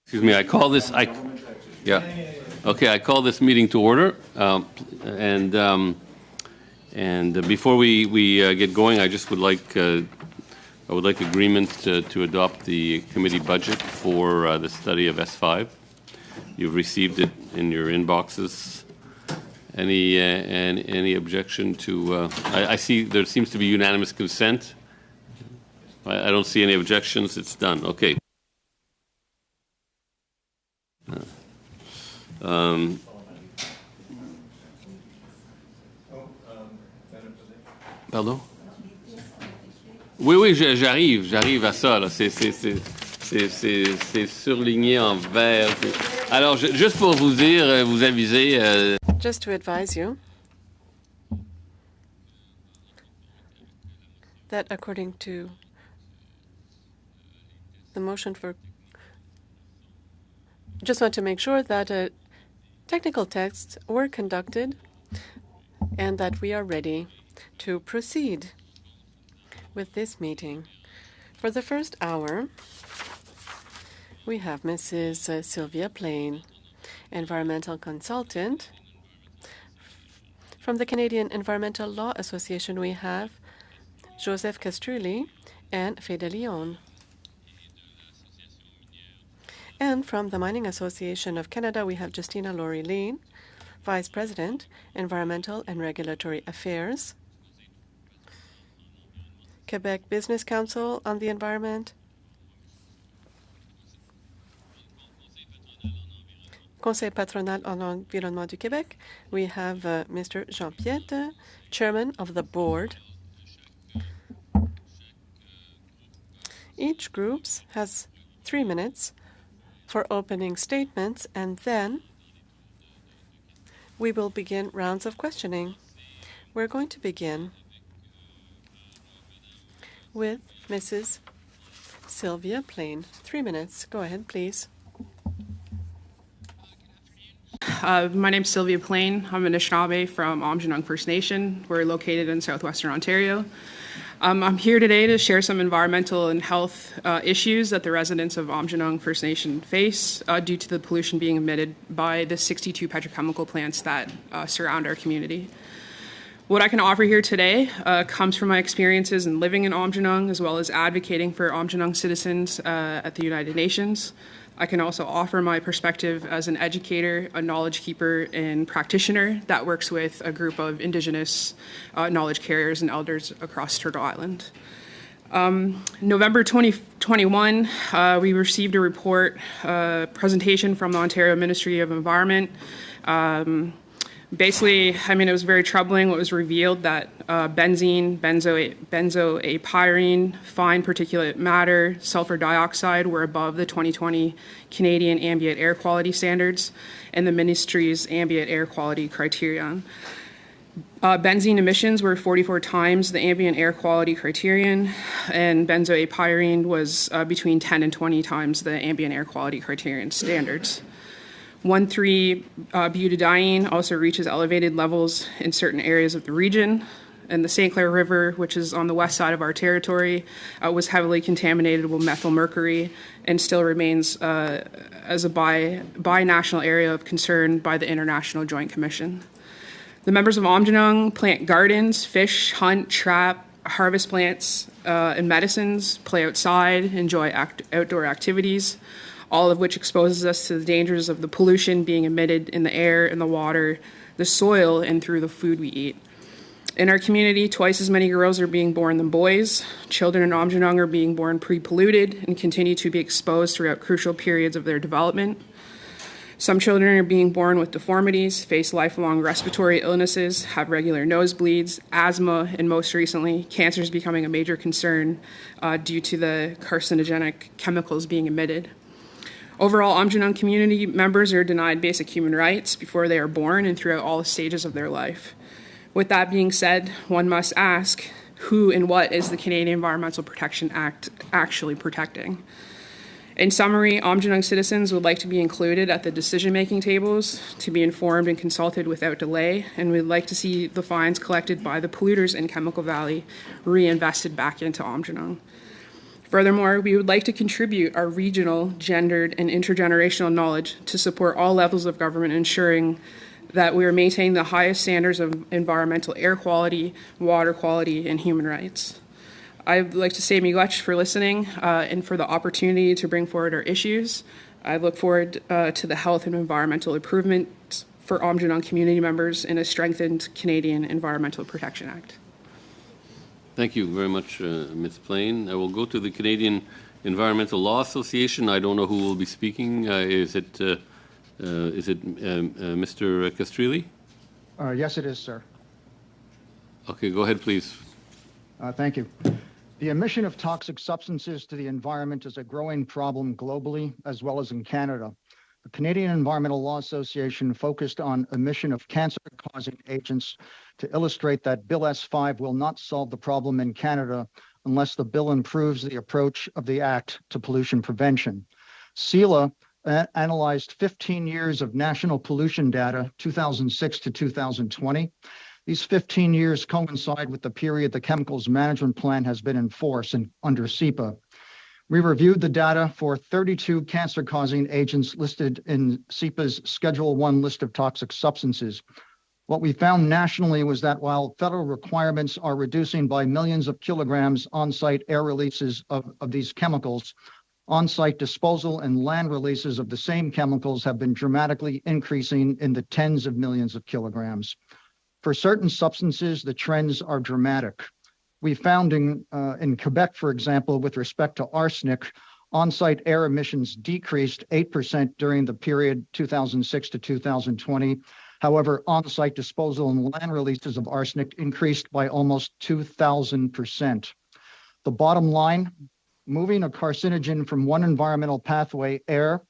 Excuse me, I call this meeting to order. Before we get going, I just would like agreement to adopt the committee budget for the study of S5. You've received it in your inboxes. Any objection to? I see there seems to be unanimous consent. I don't see any objections. It's done. Okay. Pardon? Oui, j'arrive à ça. Là. C'est surligné en vert. Alors, juste pour vous dire, vous aviser. Just to advise you that according to the motion for, just want to make sure that technical tests were conducted and that we are ready to proceed with this meeting. For the first hour, we have Mrs. Sylvia Plain, environmental consultant. From the Canadian Environmental Law Association, we have Joseph Castrulli and Fede Leon. And from the Mining Association of Canada, we have Justina Laurie-Leen, Vice President, Environmental and Regulatory Affairs. Quebec Business Council on the Environment. Conseil patronal en environnement du Québec, we have Mr. Jean Piette, Chairman of the Board. Each group has 3 minutes for opening statements, and then we will begin rounds of questioning. We're going to begin with Mrs. Sylvia Plain. 3 minutes. Go ahead, please. My name's Sylvia Plain. I'm an Anishinaabe from Aamjiwnaang First Nation. We're located in southwestern Ontario. I'm here today to share some environmental and health issues that the residents of Aamjiwnaang First Nation face due to the pollution being emitted by the 62 petrochemical plants that surround our community. What I can offer here today comes from my experiences in living in Aamjiwnaang, as well as advocating for Aamjiwnaang citizens at the United Nations. I can also offer my perspective as an educator, a knowledge keeper, and practitioner that works with a group of Indigenous knowledge carriers and elders across Turtle Island. November 2021, we received a report, presentation from the Ontario Ministry of Environment. Basically, it was very troubling what was revealed that benzene, benzoapyrene, fine particulate matter, sulfur dioxide were above the 2020 Canadian ambient air quality standards and the ministry's ambient air quality criterion. Benzene emissions were 44 times the ambient air quality criterion, and benzoapyrene was between 10 and 20 times the ambient air quality criterion standards. 1,3-butadiene also reaches elevated levels in certain areas of the region, and the St. Clair River, which is on the west side of our territory, was heavily contaminated with methyl mercury and still remains as a bi-national area of concern by the International Joint Commission. The members of Aamjiwnaang plant gardens, fish, hunt, trap, harvest plants and medicines, play outside, enjoy outdoor activities, all of which exposes us to the dangers of the pollution being emitted in the air, in the water, the soil, and through the food we eat. In our community, twice as many girls are being born than boys. Children in Aamjiwnaang are being born pre-polluted and continue to be exposed throughout crucial periods of their development. Some children are being born with deformities, face lifelong respiratory illnesses, have regular nosebleeds, asthma, and most recently, cancer is becoming a major concern due to the carcinogenic chemicals being emitted. Overall, Aamjiwnaang community members are denied basic human rights before they are born and throughout all stages of their life. With that being said, one must ask, who and what is the Canadian Environmental Protection Act actually protecting? In summary, Aamjiwnaang citizens would like to be included at the decision-making tables, to be informed and consulted without delay, and we'd like to see the fines collected by the polluters in Chemical Valley reinvested back into Aamjiwnaang. Furthermore, we would like to contribute our regional, gendered, and intergenerational knowledge to support all levels of government, ensuring that we are maintaining the highest standards of environmental air quality, water quality, and human rights. I'd like to say miigwech for listening and for the opportunity to bring forward our issues. I look forward to the health and environmental improvements for Aamjiwnaang community members in a strengthened Canadian Environmental Protection Act. Thank you very much, Ms. Plain. I will go to the Canadian Environmental Law Association. I don't know who will be speaking. Is it Mr. Castrilli? Yes, it is, sir. Okay, go ahead, please. Thank you. The emission of toxic substances to the environment is a growing problem globally as well as in Canada. The Canadian Environmental Law Association focused on emission of cancer-causing agents to illustrate that Bill S5 will not solve the problem in Canada unless the bill improves the approach of the Act to pollution prevention. CELA analyzed 15 years of national pollution data, 2006 to 2020. These 15 years coincide with the period the Chemicals Management Plan has been in force under CEPA. We reviewed the data for 32 cancer-causing agents listed in CEPA's Schedule I list of toxic substances. What we found nationally was that while federal requirements are reducing by millions of kilograms on-site air releases of these chemicals, on-site disposal and land releases of the same chemicals have been dramatically increasing in the tens of millions of kilograms. For certain substances, the trends are dramatic. We found in Quebec, for example, with respect to arsenic, on-site air emissions decreased 8% during the period 2006 to 2020. However, on-site disposal and land releases of arsenic increased by almost 2,000%. The bottom line, moving a carcinogen from one environmental pathway, air,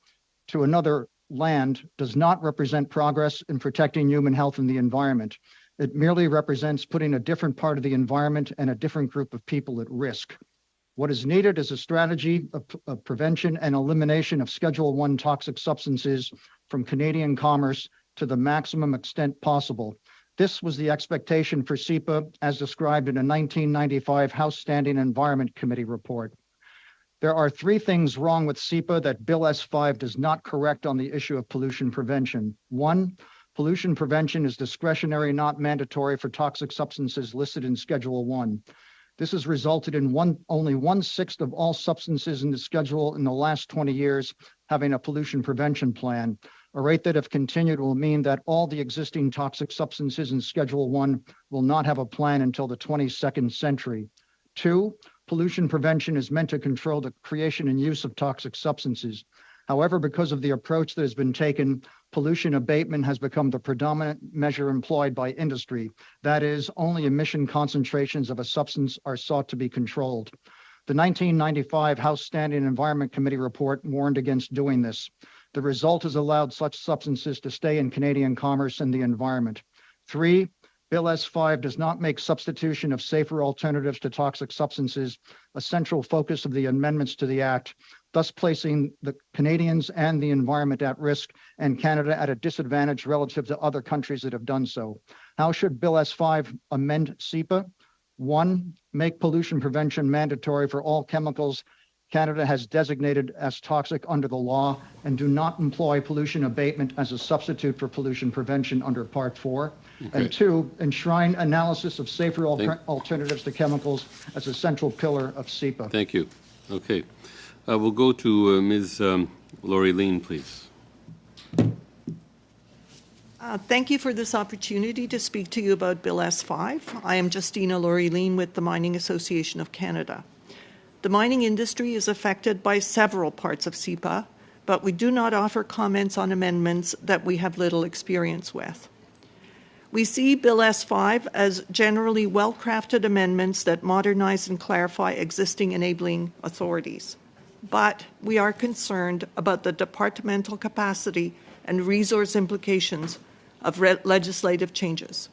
to another, land, does not represent progress in protecting human health and the environment. It merely represents putting a different part of the environment and a different group of people at risk. What is needed is a strategy of prevention and elimination of Schedule I toxic substances from Canadian commerce to the maximum extent possible. This was the expectation for CEPA as described in a 1995 House Standing Environment Committee report. There are three things wrong with CEPA that Bill S5 does not correct on the issue of pollution prevention. One, pollution prevention is discretionary, not mandatory for toxic substances listed in Schedule I. This has resulted in only 1/6 of all substances in the schedule in the last 20 years having a pollution prevention plan. A rate that, if continued, will mean that all the existing toxic substances in Schedule I will not have a plan until the 22nd century. Two, pollution prevention is meant to control the creation and use of toxic substances. However, because of the approach that has been taken, pollution abatement has become the predominant measure employed by industry. That is, only emission concentrations of a substance are sought to be controlled. The 1995 House Standing Environment Committee report warned against doing this. The result has allowed such substances to stay in Canadian commerce and the environment. Three, Bill S5 does not make substitution of safer alternatives to toxic substances a central focus of the amendments to the Act, thus placing the Canadians and the environment at risk and Canada at a disadvantage relative to other countries that have done so. How should Bill S5 amend CEPA? One, make pollution prevention mandatory for all chemicals Canada has designated as toxic under the law and do not employ pollution abatement as a substitute for pollution prevention under Part 4. Okay. And two, enshrine analysis of safer alternatives to chemicals as a central pillar of CEPA. Thank you. Okay. We'll go to Ms. Lori Lean, please. Thank you for this opportunity to speak to you about Bill S5. I am Justina Lori Lean with the Mining Association of Canada. The mining industry is affected by several parts of CEPA, but we do not offer comments on amendments that we have little experience with. We see Bill S5 as generally well-crafted amendments that modernize and clarify existing enabling authorities. But we are concerned about the departmental capacity and resource implications of legislative changes.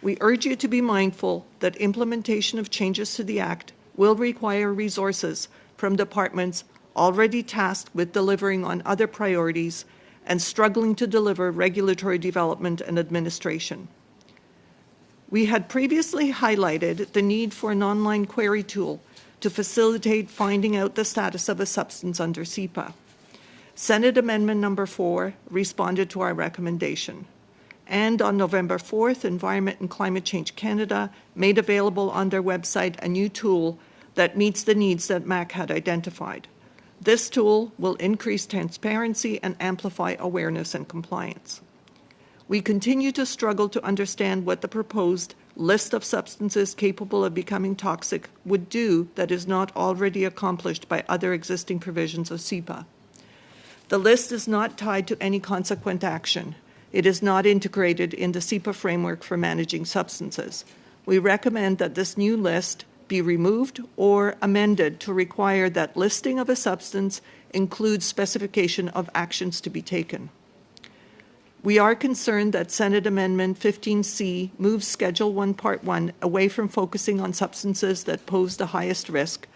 We urge you to be mindful that implementation of changes to the Act will require resources from departments already tasked with delivering on other priorities and struggling to deliver regulatory development and administration. We had previously highlighted the need for an online query tool to facilitate finding out the status of a substance under SEPA. Senate Amendment Number 4 responded to our recommendation. And on November 4th, Environment and Climate Change Canada made available on their website a new tool that meets the needs that MAC had identified. This tool will increase transparency and amplify awareness and compliance. We continue to struggle to understand what the proposed list of substances capable of becoming toxic would do that is not already accomplished by other existing provisions of SEPA. The list is not tied to any consequent action. It is not integrated in the SEPA framework for managing substances. We recommend that this new list be removed or amended to require that listing of a substance includes specification of actions to be taken. We are concerned that Senate Amendment 15C moves Schedule 1, Part 1 away from focusing on substances that pose the highest risk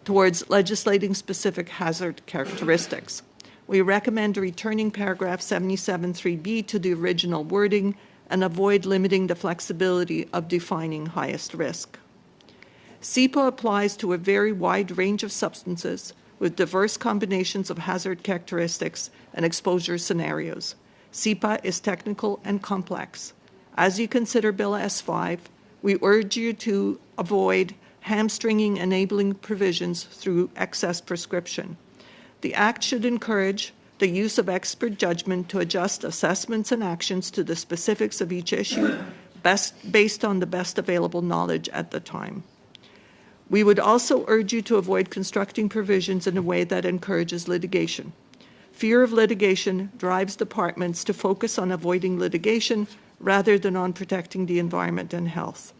towards legislating specific hazard characteristics. We recommend returning paragraph 77(3)(b) to the original wording and avoid limiting the flexibility of defining highest risk. SEPA applies to a very wide range of substances with diverse combinations of hazard characteristics and exposure scenarios. SEPA is technical and complex. As you consider Bill S5, we urge you to avoid hamstringing enabling provisions through excess prescription. The Act should encourage the use of expert judgment to adjust assessments and actions to the specifics of each issue based on the best available knowledge at the time. We would also urge you to avoid constructing provisions in a way that encourages litigation. Fear of litigation drives departments to focus on avoiding litigation rather than on protecting the environment and health.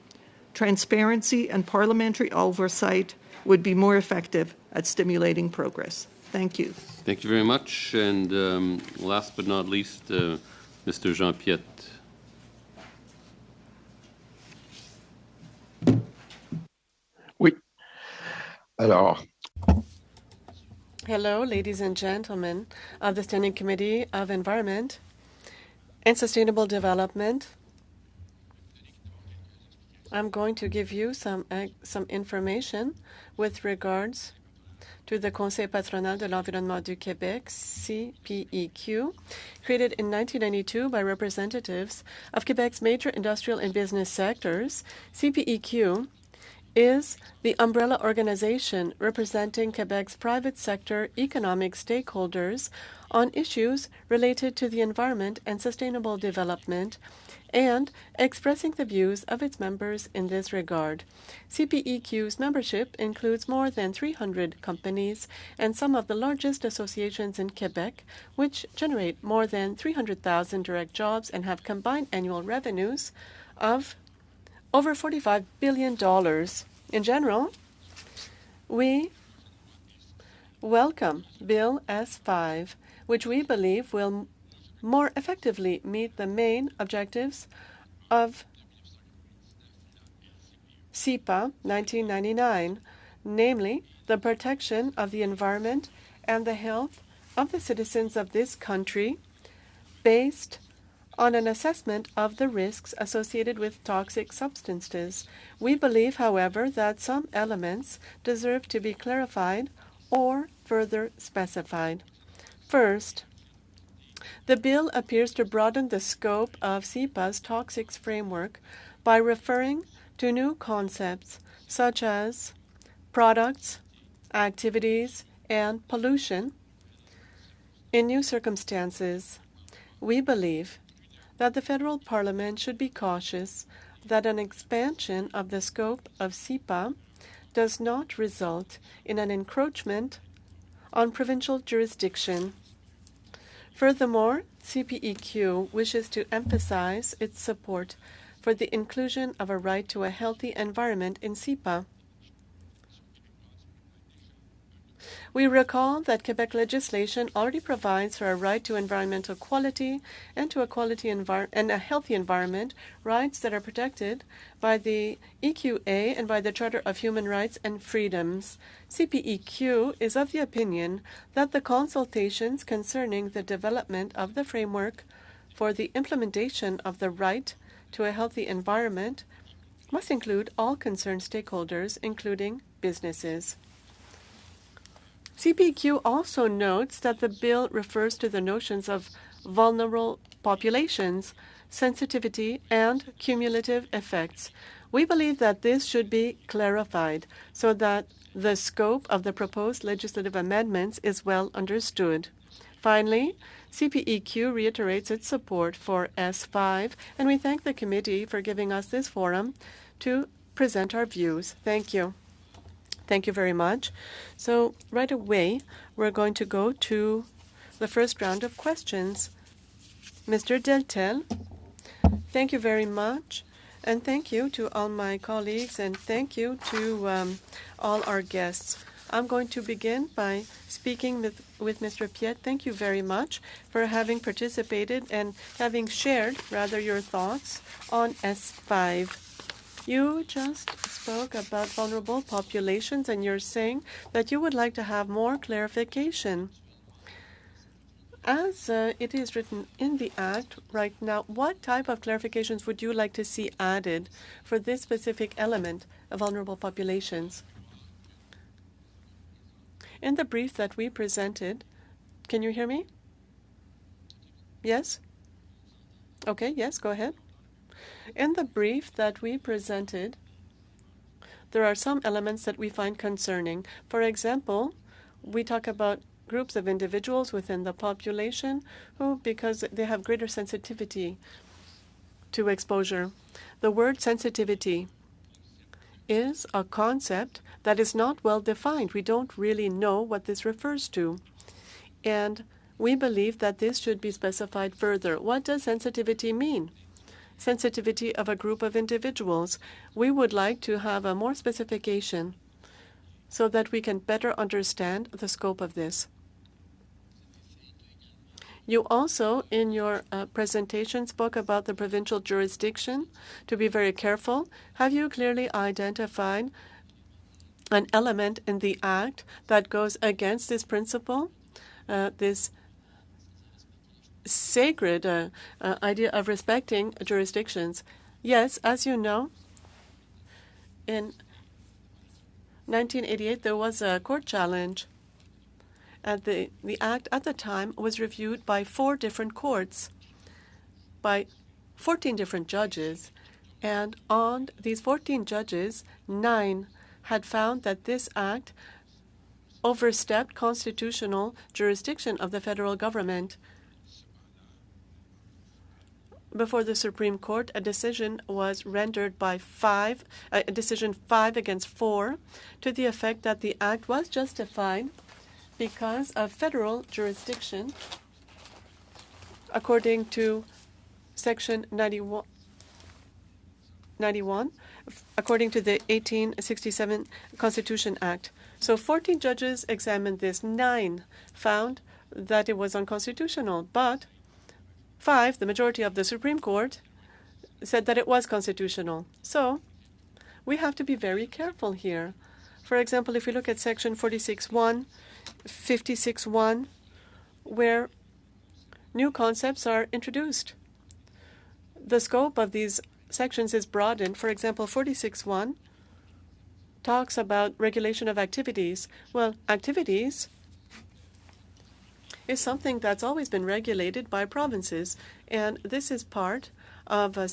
Transparency and parliamentary oversight would be more effective at stimulating progress. Thank you. Thank you very much. And last but not least, Mr. Jean Piet. Oui. Alors. Hello, ladies and gentlemen of the Standing Committee of Environment and Sustainable Development. I'm going to give you some information with regards to the Conseil patronal de l'environnement du Québec, CPEQ, created in 1992 by representatives of Quebec's major industrial and business sectors. CPEQ is the umbrella organization representing Quebec's private sector economic stakeholders on issues related to the environment and sustainable development, and expressing the views of its members in this regard. CPEQ's membership includes more than 300 companies and some of the largest associations in Quebec, which generate more than 300,000 direct jobs and have combined annual revenues of over $45 billion. In general, we welcome Bill S5, which we believe will more effectively meet the main objectives of SEPA 1999, namely the protection of the environment and the health of the citizens of this country based on an assessment of the risks associated with toxic substances. We believe, however, that some elements deserve to be clarified or further specified. First, the bill appears to broaden the scope of SEPA's toxics framework by referring to new concepts such as products, activities, and pollution. In new circumstances, we believe that the federal parliament should be cautious that an expansion of the scope of SEPA does not result in an encroachment on provincial jurisdiction. Furthermore, CPEQ wishes to emphasize its support for the inclusion of a right to a healthy environment in SEPA. We recall that Quebec legislation already provides for a right to environmental quality and to a healthy environment, rights that are protected by the EQA and by the Charter of Human Rights and Freedoms. CPEQ is of the opinion that the consultations concerning the development of the framework for the implementation of the right to a healthy environment must include all concerned stakeholders, including businesses. CPQ also notes that the bill refers to the notions of vulnerable populations, sensitivity, and cumulative effects. We believe that this should be clarified so that the scope of the proposed legislative amendments is well understood. Finally, CPEQ reiterates its support for S5, and we thank the committee for giving us this forum to present our views. Thank you. Thank you very much. So right away, we're going to go to the first round of questions. Mr. Deltel, thank you very much. And thank you to all my colleagues, and thank you to all our guests. I'm going to begin by speaking with Mr. Piet. Thank you very much for having participated and having shared, rather, your thoughts on S5. You just spoke about vulnerable populations, and you're saying that you would like to have more clarification. As it is written in the Act right now, what type of clarifications would you like to see added for this specific element of vulnerable populations? In the brief that we presented, can you hear me? Yes? Okay, yes, go ahead. In the brief that we presented, there are some elements that we find concerning. For example, we talk about groups of individuals within the population who, because they have greater sensitivity to exposure. The word sensitivity is a concept that is not well defined. We don't really know what this refers to. And we believe that this should be specified further. What does sensitivity mean? Sensitivity of a group of individuals. We would like to have a more specification so that we can better understand the scope of this. You also, in your presentation, spoke about the provincial jurisdiction. To be very careful, have you clearly identified an element in the Act that goes against this principle, this sacred idea of respecting jurisdictions? Yes, as you know, in 1988 there was a court challenge. The Act at the time was reviewed by 4 different courts, by 14 different judges, and on these 14 judges, 9 had found that this Act overstepped constitutional jurisdiction of the federal government. Before the Supreme Court, a decision was rendered by 5 against 4, to the effect that the Act was justified because of federal jurisdiction, according to Section 91, according to the 1867 Constitution Act. So 14 judges examined this. 9 found that it was unconstitutional, but 5, the majority of the Supreme Court, said that it was constitutional. So we have to be very careful here. For example, if we look at Section 46.1, 56.1, where new concepts are introduced, the scope of these sections is broadened. For example, 46.1 talks about regulation of activities. Well, activities is something that's always been regulated by provinces, and this is part of a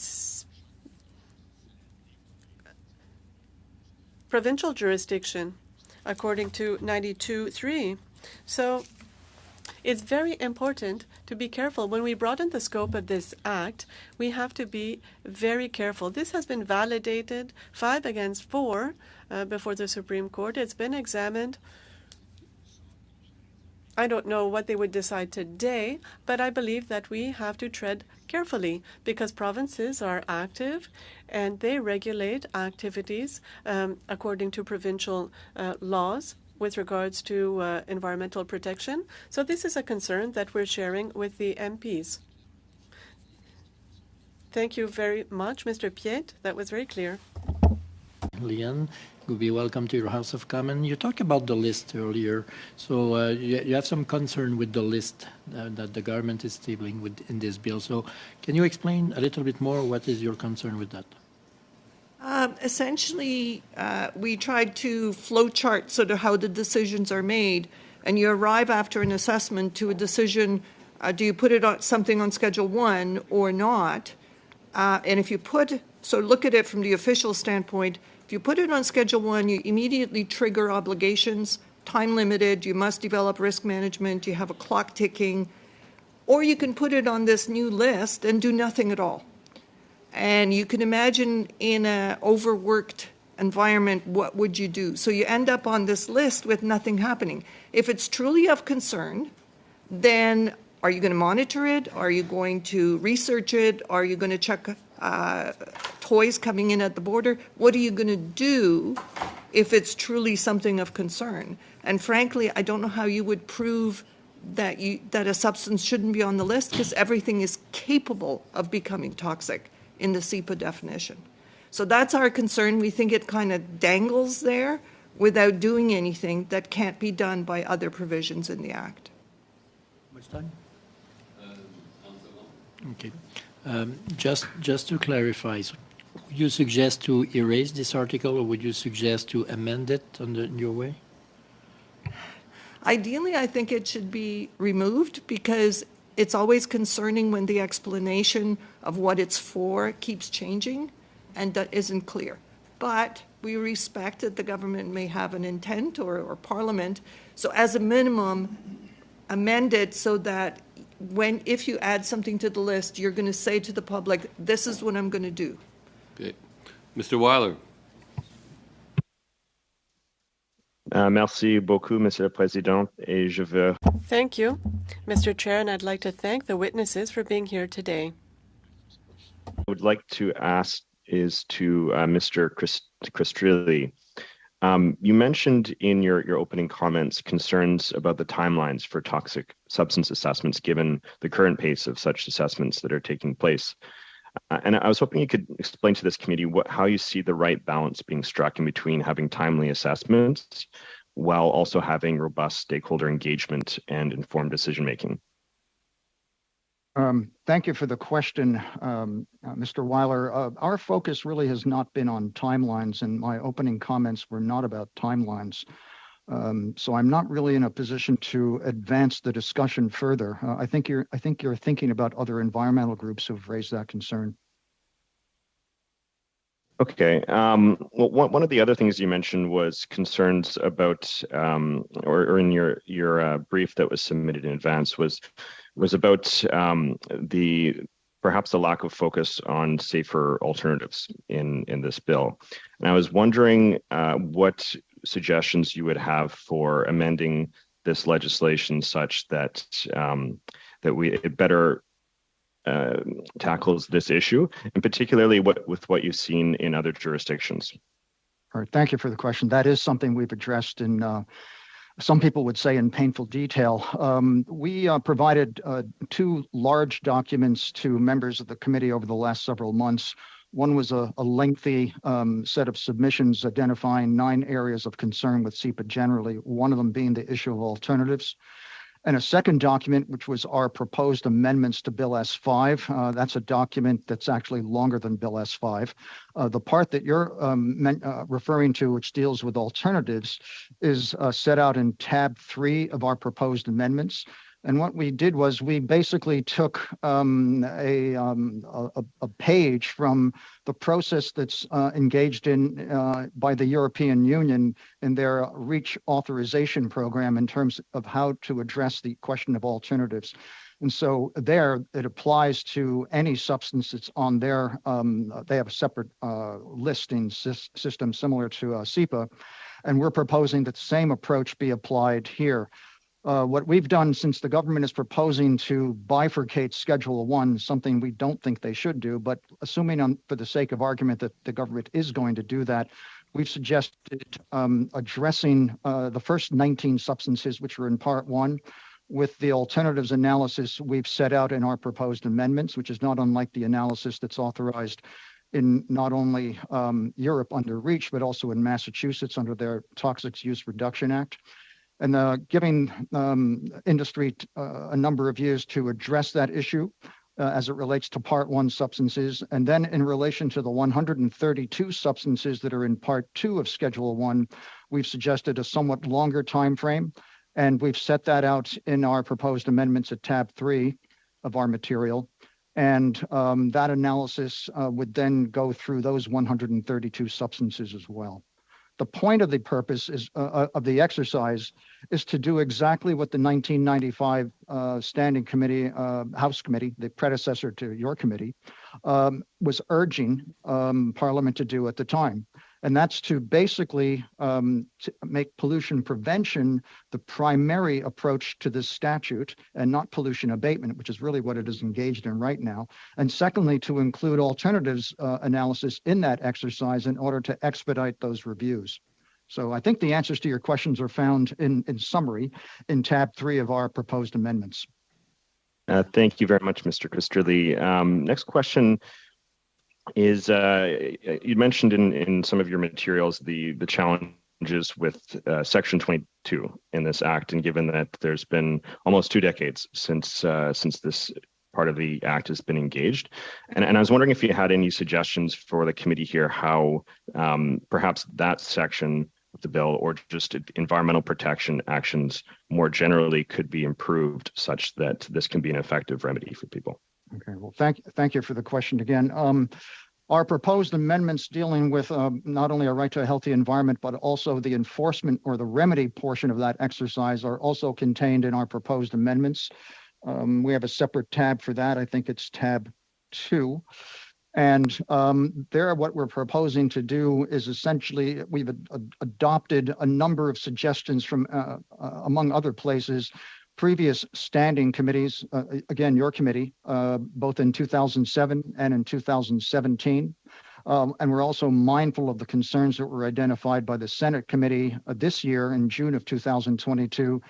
provincial jurisdiction, according to 92.3. So it's very important to be careful. When we broaden the scope of this Act, we have to be very careful. This has been validated 5 against 4 before the Supreme Court. It's been examined. I don't know what they would decide today, but I believe that we have to tread carefully because provinces are active and they regulate activities according to provincial laws with regards to environmental protection. So this is a concern that we're sharing with the MPs. Thank you very much, Mr. Piet. That was very clear. Leanne, you'll be welcome to your House of Commons. You talked about the list earlier, so you have some concern with the list that the government is tabling in this bill. So can you explain a little bit more what is your concern with that? Essentially, we tried to flowchart sort of how the decisions are made, and you arrive after an assessment to a decision, do you put it on something on Schedule 1 or not? And if you look at it from the official standpoint, if you put it on Schedule 1, you immediately trigger obligations, time limited, you must develop risk management, you have a clock ticking, or you can put it on this new list and do nothing at all. And you can imagine in an overworked environment, what would you do? So you end up on this list with nothing happening. If it's truly of concern, then are you going to monitor it? Are you going to research it? Are you going to check toys coming in at the border? What are you going to do if it's truly something of concern? And frankly, I don't know how you would prove that a substance shouldn't be on the list, because everything is capable of becoming toxic in the SEPA definition. So that's our concern. We think it kind of dangles there without doing anything that can't be done by other provisions in the Act. Much time? Okay. Just to clarify, so would you suggest to erase this article, or would you suggest to amend it in your way? Ideally, I think it should be removed, because it's always concerning when the explanation of what it's for keeps changing and that isn't clear. But we respect that the government may have an intent, or Parliament. So as a minimum, amend it so that if you add something to the list, you're going to say to the public, this is what I'm going to do. Okay. Mr. Weiler. Merci beaucoup, Monsieur le Président, et je veux... Thank you, Mr. Chair, and I'd like to thank the witnesses for being here today. I would like to ask Mr. Castrilli. You mentioned in your opening comments concerns about the timelines for toxic substance assessments, given the current pace of such assessments that are taking place. And I was hoping you could explain to this committee how you see the right balance being struck in between having timely assessments while also having robust stakeholder engagement and informed decision-making. Thank you for the question, Mr. Weiler. Our focus really has not been on timelines, and my opening comments were not about timelines. So I'm not really in a position to advance the discussion further. I think you're thinking about other environmental groups who've raised that concern. Okay. Well, one of the other things you mentioned was concerns about, or in your brief that was submitted in advance was about perhaps the lack of focus on safer alternatives in this bill. And I was wondering what suggestions you would have for amending this legislation such that it better tackles this issue, and particularly with what you've seen in other jurisdictions. All right, thank you for the question. That is something we've addressed in, some people would say, in painful detail. We provided 2 large documents to members of the committee over the last several months. One was a lengthy set of submissions identifying 9 areas of concern with SEPA generally, one of them being the issue of alternatives. And a second document, which was our proposed amendments to Bill S5. That's a document that's actually longer than Bill S5. The part that you're referring to, which deals with alternatives, is set out in tab 3 of our proposed amendments. And what we did was we basically took a page from the process that's engaged in by the European Union in their REACH authorization program in terms of how to address the question of alternatives. And so there, it applies to any substance that's on their, they have a separate listing system similar to SEPA. And we're proposing that the same approach be applied here. What we've done, since the government is proposing to bifurcate Schedule 1, something we don't think they should do, but assuming for the sake of argument that the government is going to do that, we've suggested addressing the first 19 substances, which were in Part 1, with the alternatives analysis we've set out in our proposed amendments, which is not unlike the analysis that's authorized in not only Europe under REACH, but also in Massachusetts under their Toxics Use Reduction Act. And giving industry a number of years to address that issue. as it relates to Part 1 substances. And then in relation to the 132 substances that are in Part 2 of Schedule 1, we've suggested a somewhat longer time frame, and we've set that out in our proposed amendments at tab 3 of our material. And that analysis would then go through those 132 substances as well. The point of the purpose is of the exercise is to do exactly what the 1995 Standing Committee, House Committee, the predecessor to your committee, was urging Parliament to do at the time. And that's to basically to make pollution prevention the primary approach to this statute and not pollution abatement, which is really what it is engaged in right now. And secondly, to include alternatives analysis in that exercise in order to expedite those reviews. So I think the answers to your questions are found in summary in tab 3 of our proposed amendments. Thank you very much, Mr. Christrilly. Next question is you mentioned in some of your materials the challenges with Section 22 in this act, and given that there's been almost 2 decades since this part of the act has been engaged, and I was wondering if you had any suggestions for the committee here how perhaps that section of the bill or just environmental protection actions more generally could be improved such that this can be an effective remedy for people. Okay, well, thank you for the question again. Our proposed amendments dealing with not only a right to a healthy environment, but also the enforcement or the remedy portion of that exercise are also contained in our proposed amendments. We have a separate tab for that. I think it's tab 2. And there, what we're proposing to do is essentially, we've adopted a number of suggestions from, among other places, previous standing committees, again, your committee, both in 2007 and in 2017. And we're also mindful of the concerns that were identified by the Senate committee this year in June of 2022,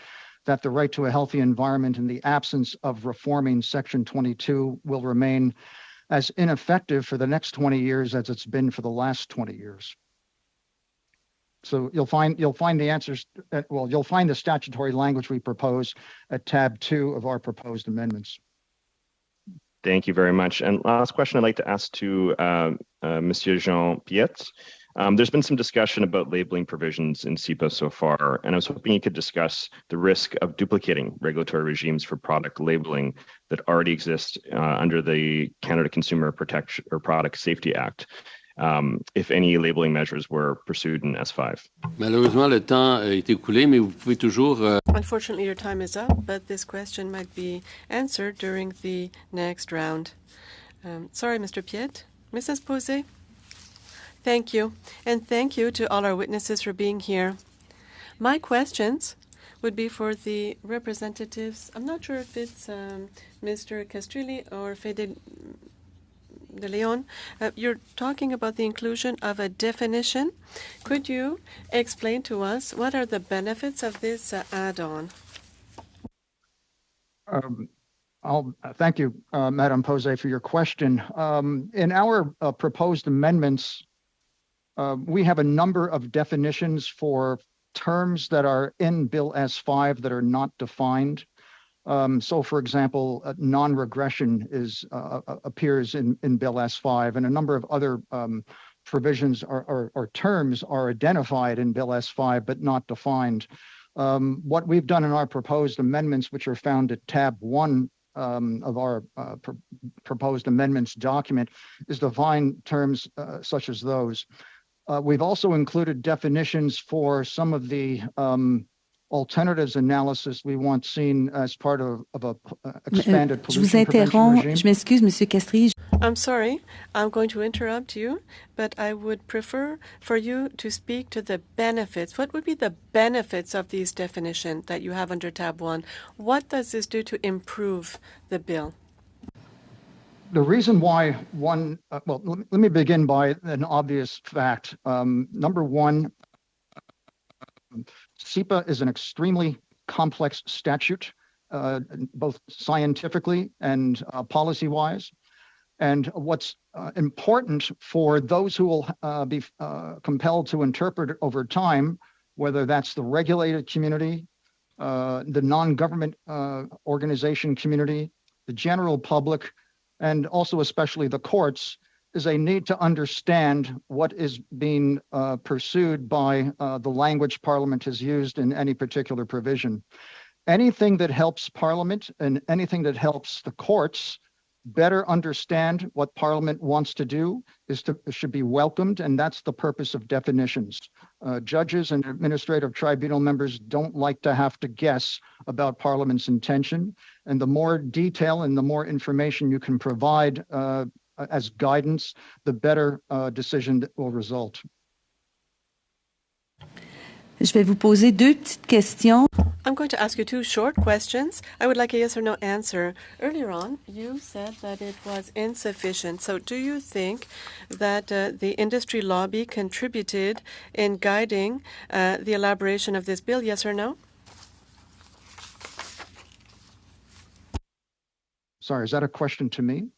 that the right to a healthy environment in the absence of reforming Section 22 will remain as ineffective for the next 20 years as it's been for the last 20 years. So you'll find the answers, you'll find the statutory language we propose at tab 2 of our proposed amendments. Thank you very much. And last question I'd like to ask to Monsieur Jean Piet. There's been some discussion about labeling provisions in CEPA so far, and I was hoping you could discuss the risk of duplicating regulatory regimes for product labeling that already exist under the Canada Consumer Protection or Product Safety Act, if any labeling measures were pursued in S5. Malheureusement, le temps est écoulé, mais vous pouvez toujours. Unfortunately, your time is up, but this question might be answered during the next round. Sorry, Mr. Piet. Mrs. Posey? Thank you, and thank you to all our witnesses for being here. My questions would be for the representatives. I'm not sure if it's Mr. Castrilli or Fede de Leon. You're talking about the inclusion of a definition. Could you explain to us what are the benefits of this add-on? Thank you, Madam Posey, for your question. In our proposed amendments, we have a number of definitions for terms that are in Bill S5 that are not defined. So, for example, non-regression appears in Bill S5, and a number of other provisions or terms are identified in Bill S5 but not defined. What we've done in our proposed amendments, which are found at tab 1 of our proposed amendments document, is define terms such as those. We've also included definitions for some of the alternatives analysis we want seen as part of a expanded pollution prevention regime. Je m'excuse, Monsieur Castrilli. I'm sorry, I'm going to interrupt you, but I would prefer for you to speak to the benefits. What would be the benefits of these definitions that you have under tab 1? What does this do to improve the bill? The reason why well, let me begin by an obvious fact. Number one, CEPA is an extremely complex statute, both scientifically and policy-wise. And what's important for those who will be compelled to interpret it over time, whether that's the regulated community, the non-government organization community, the general public, and also especially the courts, is a need to understand what is being pursued by the language Parliament has used in any particular provision. Anything that helps Parliament and anything that helps the courts better understand what Parliament wants to do should be welcomed, and that's the purpose of definitions. Judges and administrative tribunal members don't like to have to guess about Parliament's intention, and the more detail and the more information you can provide as guidance, the better decision that will result. Je vais vous poser deux petites questions. I'm going to ask you two short questions. I would like a yes or no answer. Earlier on, you said that it was insufficient. So do you think that the industry lobby contributed in guiding the elaboration of this bill, yes or no? Sorry, is that a question to me?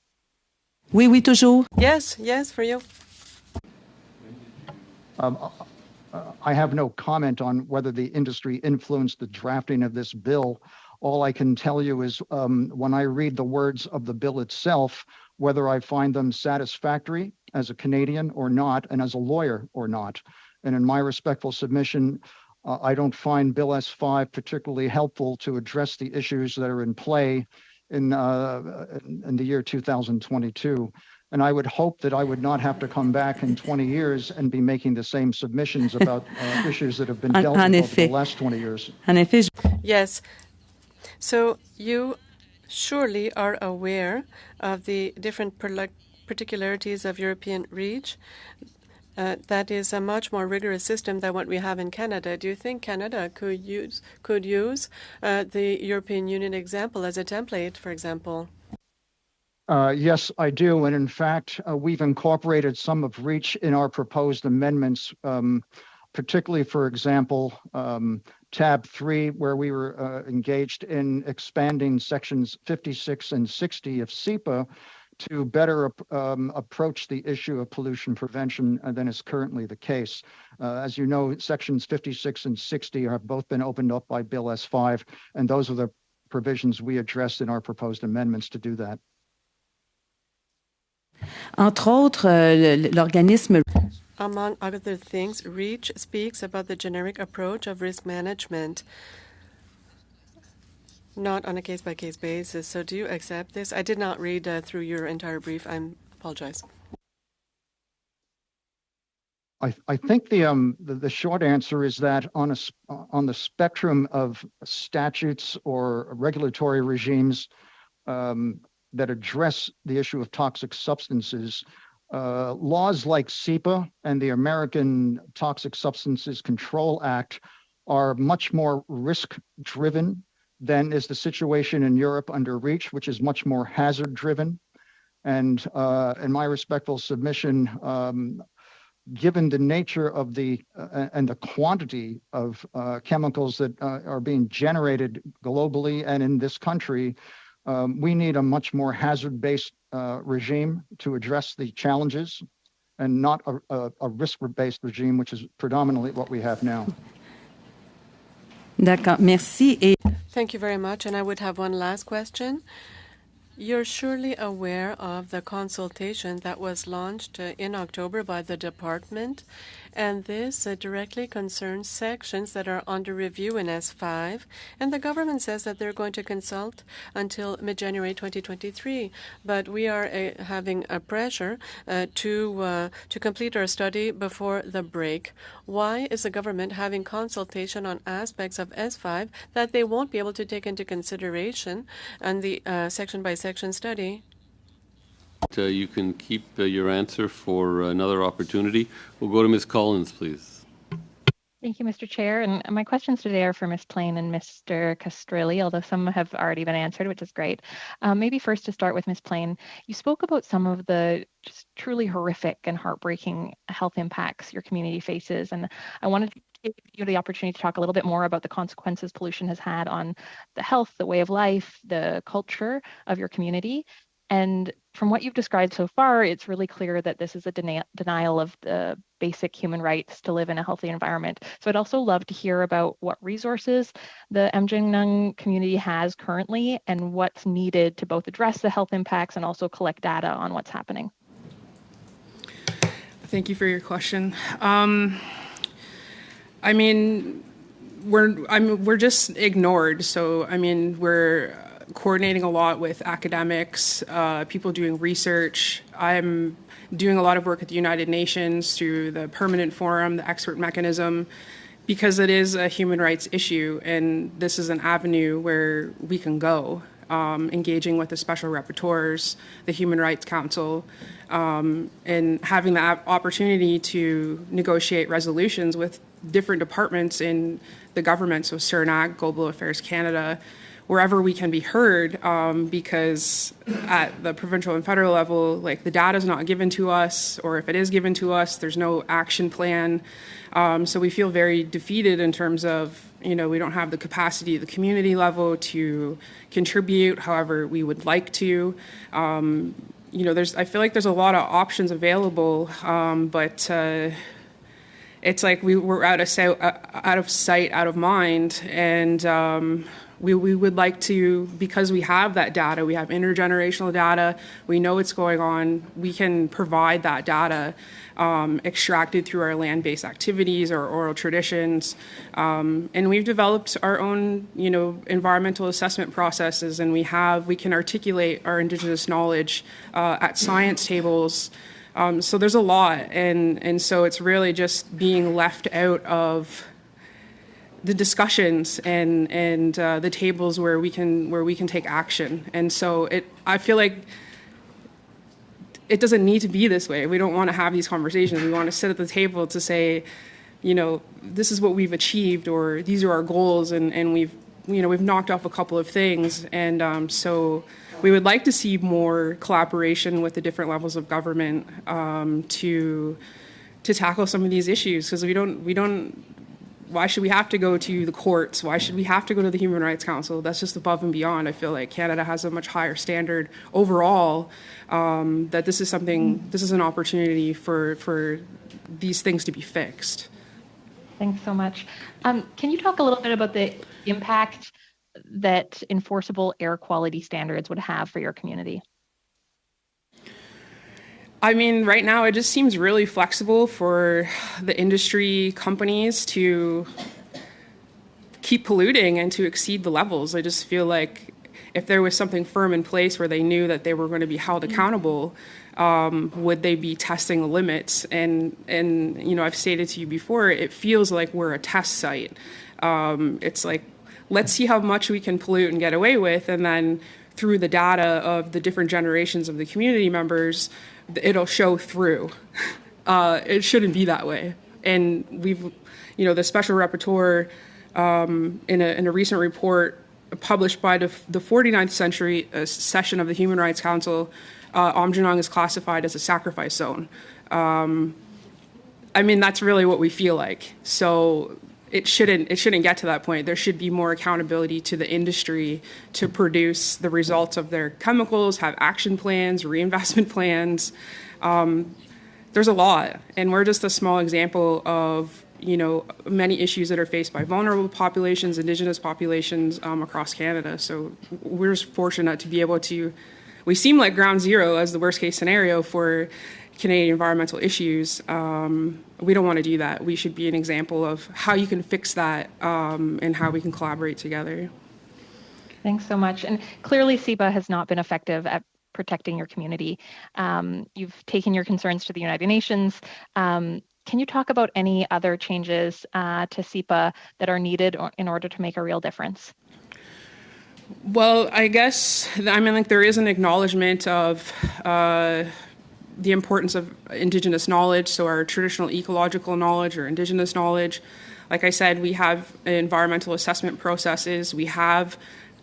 Oui, oui, toujours. Yes, yes, for you. I have no comment on whether the industry influenced the drafting of this bill. All I can tell you is when I read the words of the bill itself, whether I find them satisfactory as a Canadian or not, and as a lawyer or not. And in my respectful submission, I don't find Bill S5 particularly helpful to address the issues that are in play in the year 2022. And I would hope that I would not have to come back in 20 years and be making the same submissions about issues that have been dealt with over the last 20 years. En effet, Yes. So you surely are aware of the different particularities of European REACH. That is a much more rigorous system than what we have in Canada. Do you think Canada could use the European Union example as a template, for example? Yes, I do. And in fact, we've incorporated some of REACH in our proposed amendments, particularly, for example, tab 3, where we were engaged in expanding sections 56 and 60 of CEPA to better approach the issue of pollution prevention than is currently the case. As you know, sections 56 and 60 have both been opened up by Bill S5, and those are the provisions we addressed in our proposed amendments to do that. entre autres, l'organisme. Among other things, REACH speaks about the generic approach of risk management, not on a case-by-case basis. So do you accept this? I did not read through your entire brief. I apologize. I think the short answer is that on the spectrum of statutes or regulatory regimes that address the issue of toxic substances, laws like CEPA and the American Toxic Substances Control Act are much more risk-driven than is the situation in Europe under REACH, which is much more hazard-driven. And in my respectful submission, given the nature of and the quantity of chemicals that are being generated globally and in this country, we need a much more hazard-based regime to address the challenges, and not a risk-based regime, which is predominantly what we have now. D'accord, merci. Et... Thank you very much. And I would have one last question. You're surely aware of the consultation that was launched in October by the department, and this directly concerns sections that are under review in S5, and the government says that they're going to consult until mid-January 2023, but we are having a pressure to complete our study before the break. Why is the government having consultation on aspects of S5 that they won't be able to take into consideration on the section-by-section study? You can keep your answer for another opportunity. We'll go to Ms. Collins, please. Thank you, Mr. Chair. And my questions today are for Ms. Plain and Mr. Castrilli, although some have already been answered, which is great. Maybe first to start with Ms. Plain, you spoke about some of the just truly horrific and heartbreaking health impacts your community faces. And I wanted to give you the opportunity to talk a little bit more about the consequences pollution has had on the health, the way of life, the culture of your community. And from what you've described so far, it's really clear that this is a denial of the basic human rights to live in a healthy environment. So I'd also love to hear about what resources the Mjingnung community has currently and what's needed to both address the health impacts and also collect data on what's happening. Thank you for your question. I mean, we're just ignored. So, I mean, we're coordinating a lot with academics, people doing research. I'm doing a lot of work at the United Nations through the Permanent Forum, the expert mechanism, because it is a human rights issue, and this is an avenue where we can go, engaging with the special rapporteurs, the Human Rights Council, and having the opportunity to negotiate resolutions with different departments in the government, so CERNAC, Global Affairs Canada, wherever we can be heard, because at the provincial and federal level, like the data is not given to us, or if it is given to us, there's no action plan. So we feel very defeated in terms of, we don't have the capacity at the community level to contribute however we would like to. I feel like there's a lot of options available, but it's like we're out of sight, out of mind, and we would like to, because we have that data, we have intergenerational data, we know what's going on, we can provide that data extracted through our land-based activities, our oral traditions, and we've developed our own, environmental assessment processes, and we can articulate our Indigenous knowledge at science tables. So there's a lot, and so it's really just being left out of the discussions and the tables where we can take action. And so I feel like it doesn't need to be this way. We don't want to have these conversations. We want to sit at the table to say, this is what we've achieved, or these are our goals, and we've knocked off a couple of things, and so we would like to see more collaboration with the different levels of government to tackle some of these issues, because we don't. Why should we have to go to the courts? Why should we have to go to the Human Rights Council? That's just above and beyond. I feel like Canada has a much higher standard overall, that this is an opportunity for these things to be fixed. Thanks so much. Can you talk a little bit about the impact that enforceable air quality standards would have for your community? I mean, right now it just seems really flexible for the industry companies to keep polluting and to exceed the levels. I just feel like if there was something firm in place where they knew that they were going to be held accountable, would they be testing the limits? And I've stated to you before, it feels like we're a test site. It's like, let's see how much we can pollute and get away with, and then through the data of the different generations of the community members, it'll show through. It shouldn't be that way. And we've, the special rapporteur in a recent report published by the 49th century session of the Human Rights Council, Mjingnung is classified as a sacrifice zone. I mean, that's really what we feel like. So it shouldn't get to that point. There should be more accountability to the industry to produce the results of their chemicals, have action plans, reinvestment plans. There's a lot, and we're just a small example of many issues that are faced by vulnerable populations, Indigenous populations across Canada. So we're just fortunate to be able to. We seem like ground zero as the worst case scenario for Canadian environmental issues. We don't want to do that. We should be an example of how you can fix that and how we can collaborate together. Thanks so much. And clearly CEPA has not been effective at protecting your community. You've taken your concerns to the United Nations. Can you talk about any other changes to CEPA that are needed in order to make a real difference? Well, I guess, there is an acknowledgement of the importance of Indigenous knowledge, so our traditional ecological knowledge or Indigenous knowledge. Like I said, we have environmental assessment processes. We have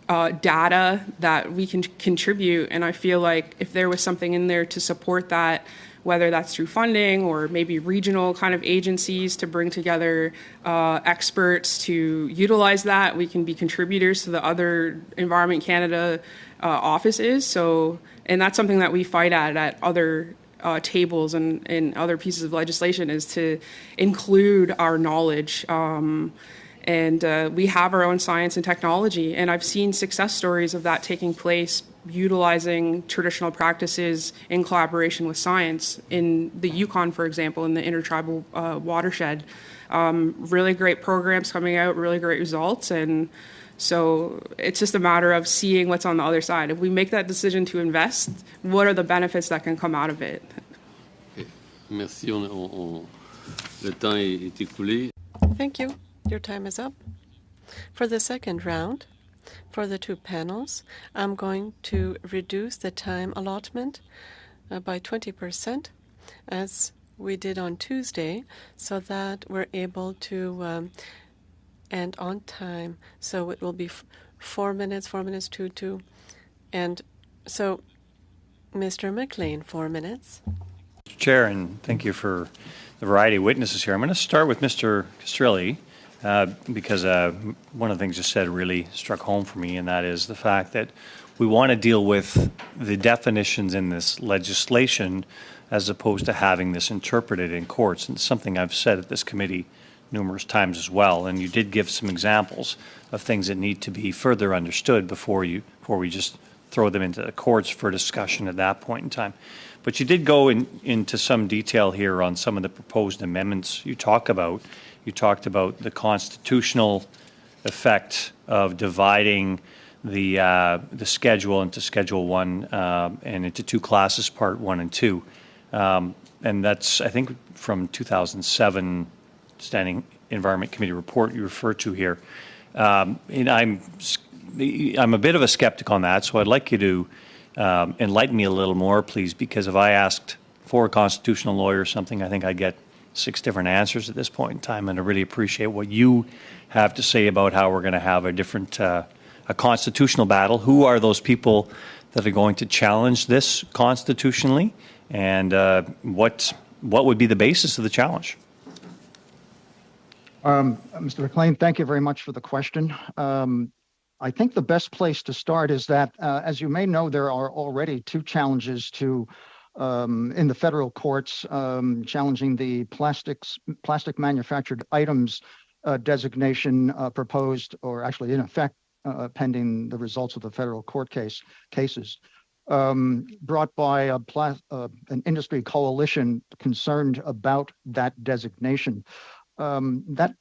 data that we can contribute, and I feel like if there was something in there to support that, whether that's through funding or maybe regional kind of agencies to bring together experts to utilize that. We can be contributors to the other Environment Canada offices. So, and that's something that we fight at other tables and other pieces of legislation, is to include our knowledge. And we have our own science and technology. And I've seen success stories of that taking place, utilizing traditional practices in collaboration with science. In the Yukon, for example, in the intertribal watershed, really great programs coming out, really great results. And so it's just a matter of seeing what's on the other side. If we make that decision to invest, what are the benefits that can come out of it? Merci. Le temps est écoulé. Thank you. Your time is up. For the second round, for the two panels, I'm going to reduce the time allotment by 20%, as we did on Tuesday, so that we're able to end on time. So it will be 4 minutes, 2. And so, Mr. McLean, 4 minutes. Chair, and thank you for the variety of witnesses here. I'm going to start with Mr. Castrilli, because one of the things you said really struck home for me, and that is the fact that we want to deal with the definitions in this legislation as opposed to having this interpreted in courts. And it's something I've said at this committee numerous times as well. And you did give some examples of things that need to be further understood before we just throw them into the courts for discussion at that point in time. But you did go into some detail here on some of the proposed amendments you talk about. You talked about the constitutional effect of dividing the schedule into Schedule 1 and into two classes, Part 1 and 2. And that's, I think, from 2007 Standing Environment Committee report you refer to here. And I'm a bit of a skeptic on that, so I'd like you to enlighten me a little more, please, because if I asked for a constitutional lawyer or something, I think I'd get 6 different answers at this point in time, and I really appreciate what you have to say about how we're going to have a constitutional battle. Who are those people that are going to challenge this constitutionally, and what would be the basis of the challenge? Mr. McLean, thank you very much for the question. I think the best place to start is that, as you may know, there are already 2 challenges in the federal courts challenging the plastic manufactured items designation proposed, or actually in effect, pending the results of the federal court cases, brought by an industry coalition concerned about that designation. That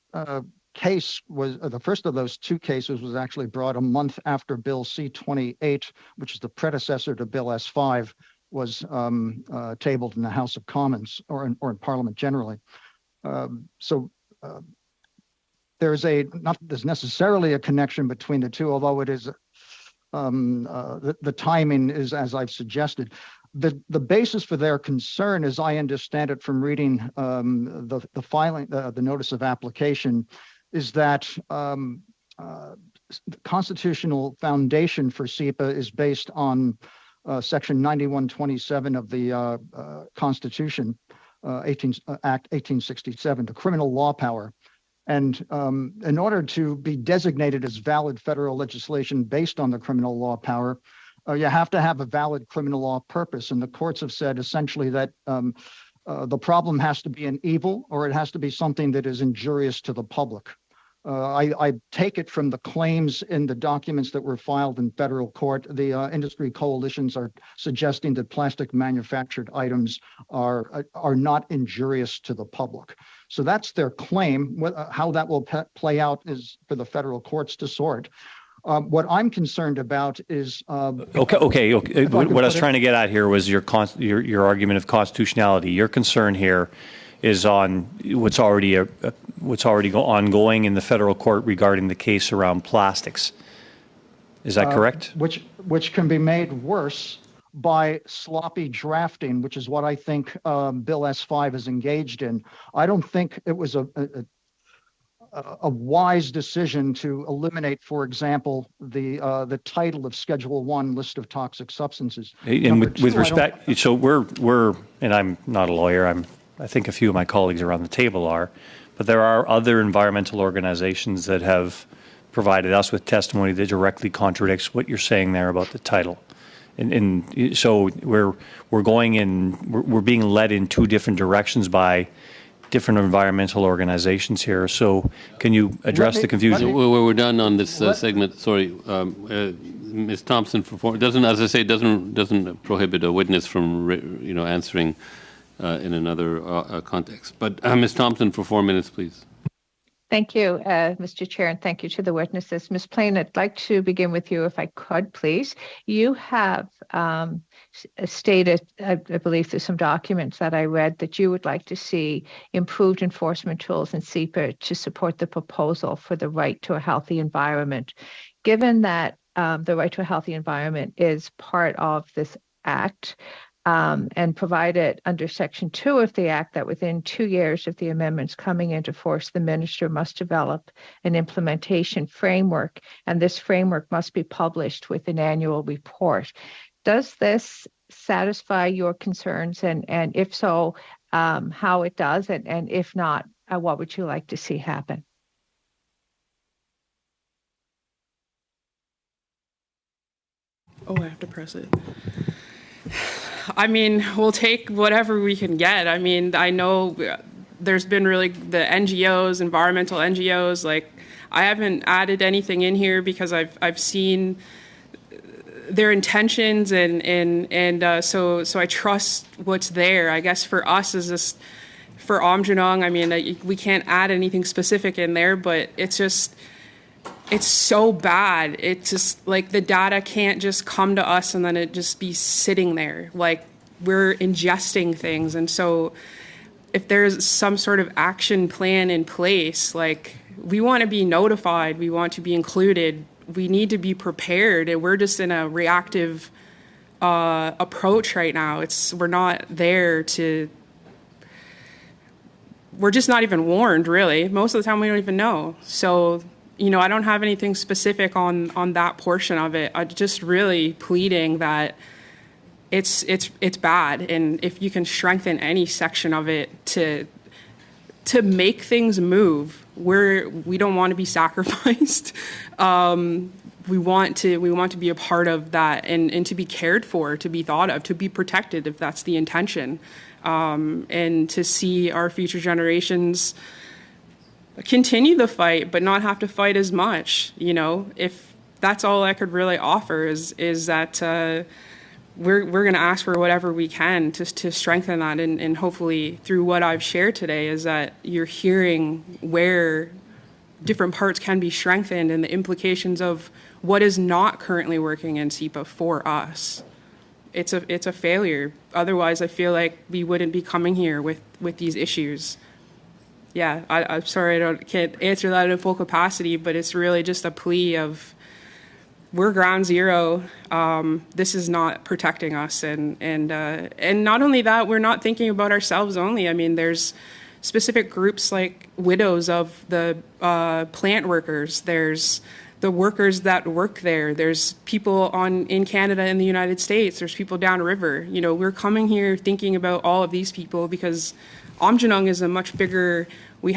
case was the first of those 2 cases was actually brought a month after Bill C-28, which is the predecessor to Bill S-5, was tabled in the House of Commons or in Parliament generally. So there's necessarily a connection between the 2, although it is the timing is as I've suggested. The basis for their concern, as I understand it from reading the filing, the notice of application, is that the constitutional foundation for SEPA is based on Section 9127 of the Constitution, Act 1867, the criminal law power. And in order to be designated as valid federal legislation based on the criminal law power, you have to have a valid criminal law purpose. And the courts have said essentially that the problem has to be an evil, or it has to be something that is injurious to the public. I take it from the claims in the documents that were filed in federal court. The industry coalitions are suggesting that plastic manufactured items are not injurious to the public. So that's their claim. How that will play out is for the federal courts to sort. What I'm concerned about is okay. What I was trying to get at here was your argument of constitutionality. Your concern here is on what's already ongoing in the federal court regarding the case around plastics. Is that correct? Which can be made worse by sloppy drafting, which is what I think Bill S-5 is engaged in. I don't think it was a wise decision to eliminate, for example, the title of Schedule 1 list of toxic substances. And with respect, so we're, and I'm not a lawyer, I think a few of my colleagues around the table are, but there are other environmental organizations that have provided us with testimony that directly contradicts what you're saying there about the title. And so we're being led in two different directions by different environmental organizations here. So can you address the confusion? We're done on this segment. Sorry, Ms. Thompson, doesn't prohibit a witness from answering in another context. But Ms. Thompson, for 4 minutes, please. Thank you, Mr. Chair, and thank you to the witnesses. Ms. Plain, I'd like to begin with you, if I could, please. You have stated, I believe there's some documents that I read, that you would like to see improved enforcement tools in SEPA to support the proposal for the right to a healthy environment. Given that the right to a healthy environment is part of this Act, and provided under Section 2 of the Act that within 2 years of the amendments coming into force, the minister must develop an implementation framework, and this framework must be published with an annual report. Does this satisfy your concerns? And if so, how it does? And if not, what would you like to see happen? Oh, I have to press it. I mean, we'll take whatever we can get. I mean, I know there's been really the NGOs, environmental NGOs, like I haven't added anything in here because I've seen their intentions and so I trust what's there. I guess for us is this, for Amjinong, I mean, we can't add anything specific in there, but it's just, it's so bad. It's just like the data can't just come to us and then it just be sitting there. Like we're ingesting things. And so if there's some sort of action plan in place, like we want to be notified, we want to be included, we need to be prepared. And we're just in a reactive approach right now. We're not there to, we're just not even warned really. Most of the time we don't even know. So I don't have anything specific on that portion of it. I'm just really pleading that it's bad, and if you can strengthen any section of it to make things move, we don't want to be sacrificed. We want to be a part of that and to be cared for, to be thought of, to be protected if that's the intention, and to see our future generations continue the fight, but not have to fight as much. If that's all I could really offer is that we're going to ask for whatever we can to strengthen that, and hopefully through what I've shared today is that you're hearing where different parts can be strengthened and the implications of what is not currently working in SEPA for us. It's a failure. Otherwise, I feel like we wouldn't be coming here with these issues. Yeah, I'm sorry I can't answer that in full capacity, but it's really just a plea of we're ground zero. This is not protecting us, and not only that, we're not thinking about ourselves only. I mean, there's specific groups like widows of the plant workers. There's the workers that work there. There's people in Canada and the United States. There's people downriver. We're coming here thinking about all of these people because Amjinong is a much bigger. We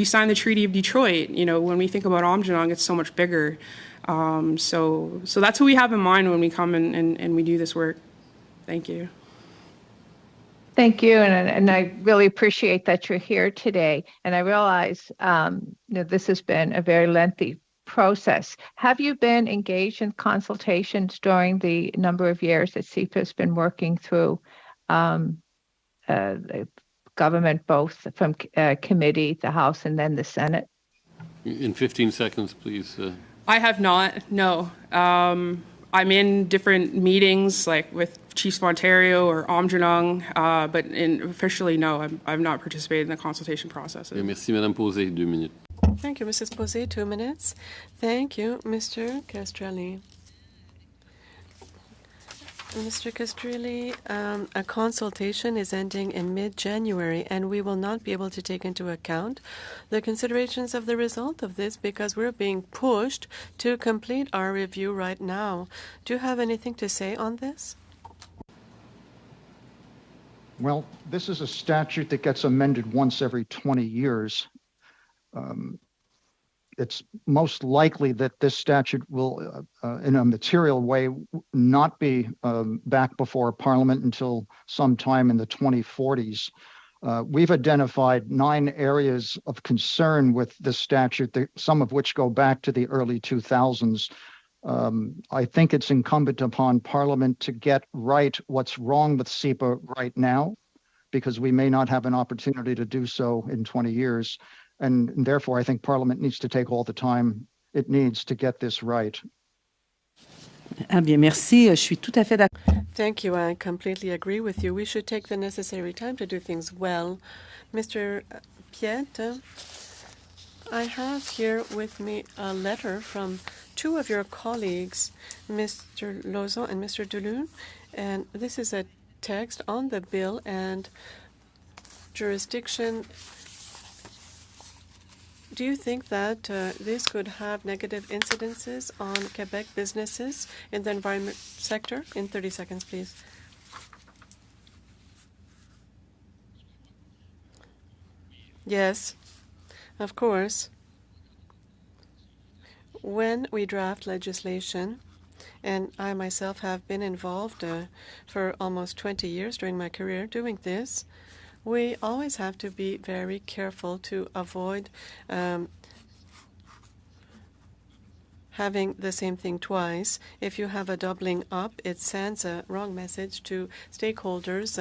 signed the Treaty of Detroit. When we think about Amjinong, it's so much bigger. So that's what we have in mind when we come and we do this work. Thank you. Thank you, and I really appreciate that you're here today. And I realize this has been a very lengthy process. Have you been engaged in consultations during the number of years that SEPA has been working through the government, both from committee, the House, and then the Senate? In 15 seconds, please. I have not, no. I'm in different meetings, like with Chiefs of Ontario or Amjinong, but officially, no, I've not participated in the consultation process. Merci, Madame Posé, 2 minutes. Thank you, Mrs. Posé, 2 minutes. Thank you, Mr. Castrelli. Mr. Castrilli, a consultation is ending in mid-January, and we will not be able to take into account the considerations of the result of this because we're being pushed to complete our review right now. Do you have anything to say on this? Well, this is a statute that gets amended once every 20 years. It's most likely that this statute will, in a material way, not be back before Parliament until sometime in the 2040s. We've identified 9 areas of concern with this statute, some of which go back to the early 2000s. I think it's incumbent upon Parliament to get right what's wrong with SEPA right now, because we may not have an opportunity to do so in 20 years. And therefore, I think Parliament needs to take all the time it needs to get this right. Ah bien, merci. Je suis tout à fait d'accord. Thank you. I completely agree with you. We should take the necessary time to do things well. Mr. Piet, I have here with me a letter from 2 of your colleagues, Mr. Lauzon and Mr. Duluth, and this is a text on the bill and jurisdiction. Do you think that this could have negative incidences on Quebec businesses in the environment sector? In 30 seconds, please. Yes, of course. When we draft legislation, and I myself have been involved for almost 20 years during my career doing this, we always have to be very careful to avoid having the same thing twice. If you have a doubling up, it sends a wrong message to stakeholders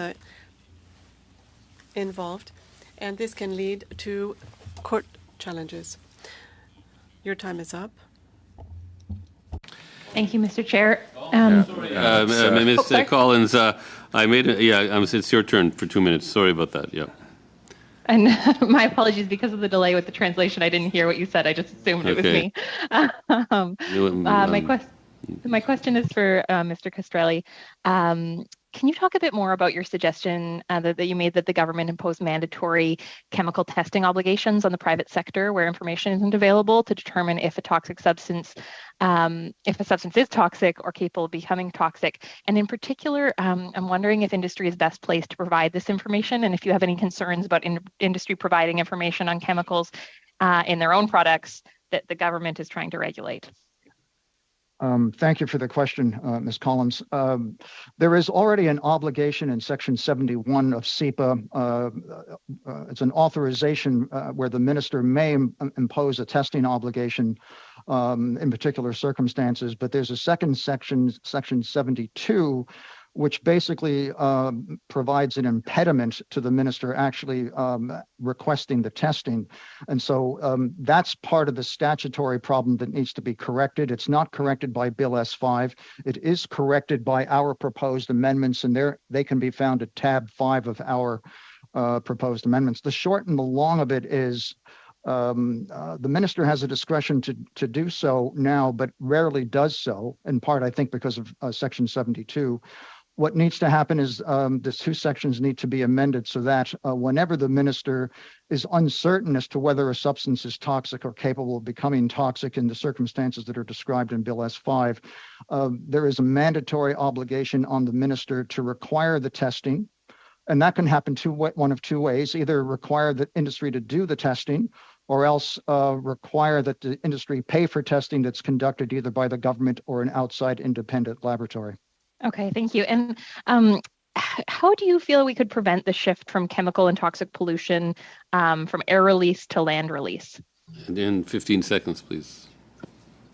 involved, and this can lead to court challenges. Your time is up. Thank you, Mr. Chair. Mr. Collins, it's your turn for 2 minutes. Sorry about that. Yeah. And my apologies, because of the delay with the translation, I didn't hear what you said. I just assumed it was me. My question is for Mr. Castrelli. Can you talk a bit more about your suggestion that you made that the government impose mandatory chemical testing obligations on the private sector where information isn't available to determine if a substance is toxic or capable of becoming toxic? And in particular, I'm wondering if industry is best placed to provide this information, and if you have any concerns about industry providing information on chemicals in their own products that the government is trying to regulate. Thank you for the question, Ms. Collins. There is already an obligation in Section 71 of SEPA. It's an authorization where the minister may impose a testing obligation in particular circumstances, but there's a second section, Section 72, which basically provides an impediment to the minister actually requesting the testing. And so that's part of the statutory problem that needs to be corrected. It's not corrected by Bill S5. It is corrected by our proposed amendments, and they can be found at tab 5 of our proposed amendments. The short and the long of it is the minister has a discretion to do so now, but rarely does so, in part, I think, because of Section 72. What needs to happen is the 2 sections need to be amended so that whenever the minister is uncertain as to whether a substance is toxic or capable of becoming toxic in the circumstances that are described in Bill S5, there is a mandatory obligation on the minister to require the testing. And that can happen one of 2 ways: either require the industry to do the testing, or else require that the industry pay for testing that's conducted either by the government or an outside independent laboratory. Okay, thank you. And how do you feel we could prevent the shift from chemical and toxic pollution from air release to land release? And in 15 seconds, please.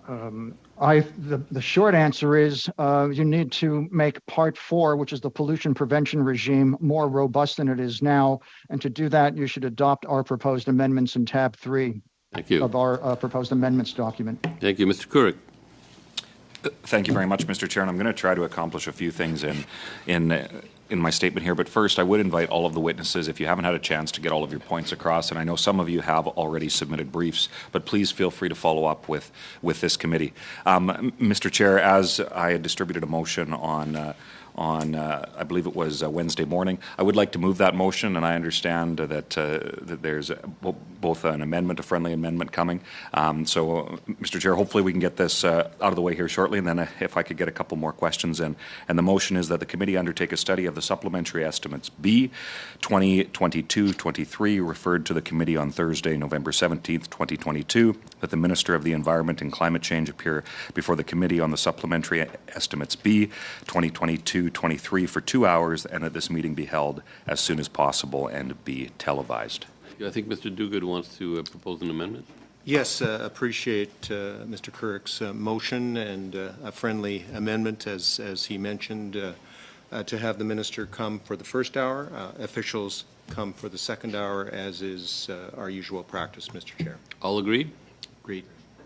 The short answer is you need to make Part 4, which is the pollution prevention regime, more robust than it is now. And to do that, you should adopt our proposed amendments in tab 3 of our proposed amendments document. Thank you. Mr. Couric. Thank you very much, Mr. Chair. And I'm going to try to accomplish a few things in in my statement here, but first I would invite all of the witnesses, if you haven't had a chance to get all of your points across, and I know some of you have already submitted briefs, but please feel free to follow up with this committee. Mr. Chair, as I had distributed a motion on I believe it was Wednesday morning. I would like to move that motion, and I understand that there's both an amendment, a friendly amendment coming. So, Mr. Chair, hopefully we can get this out of the way here shortly, and then if I could get a couple more questions in. And the motion is that the committee undertake a study of the supplementary estimates B 2022-23 referred to the committee on Thursday, November 17th, 2022, that the Minister of the Environment and Climate Change appear before the committee on the supplementary estimates B 2022-23 for 2 hours, and that this meeting be held as soon as possible and be televised. I think Mr. Duguid wants to propose an amendment. Yes, appreciate Mr. Kirk's motion and a friendly amendment, as he mentioned, to have the minister come for the first hour, officials come for the second hour, as is our usual practice, Mr. Chair. All agreed? Agreed.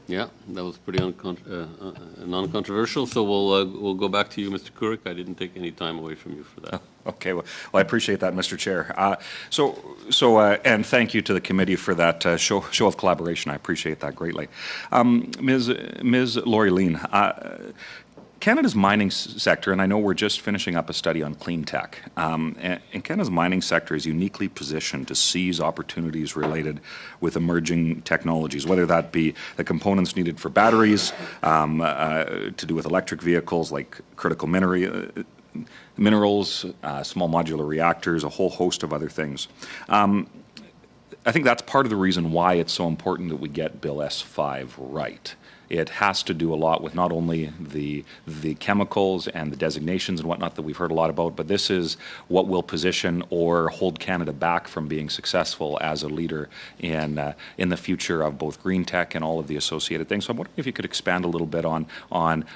Yeah, that was pretty non-controversial. So we'll go back to you, Mr. Kurek. I didn't take any time away from you for that. Okay, well, I appreciate that, Mr. Chair. And thank you to the committee for that show of collaboration. I appreciate that greatly. Ms. Lori Lean, Canada's mining sector, and I know we're just finishing up a study on clean tech, and Canada's mining sector is uniquely positioned to seize opportunities related with emerging technologies, whether that be the components needed for batteries, to do with electric vehicles like critical minerals, small modular reactors, a whole host of other things. I think that's part of the reason why it's so important that we get Bill S5 right. It has to do a lot with not only the chemicals and the designations and whatnot that we've heard a lot about, but this is what will position or hold Canada back from being successful as a leader in the future of both green tech and all of the associated things. So I'm wondering if you could expand a little bit on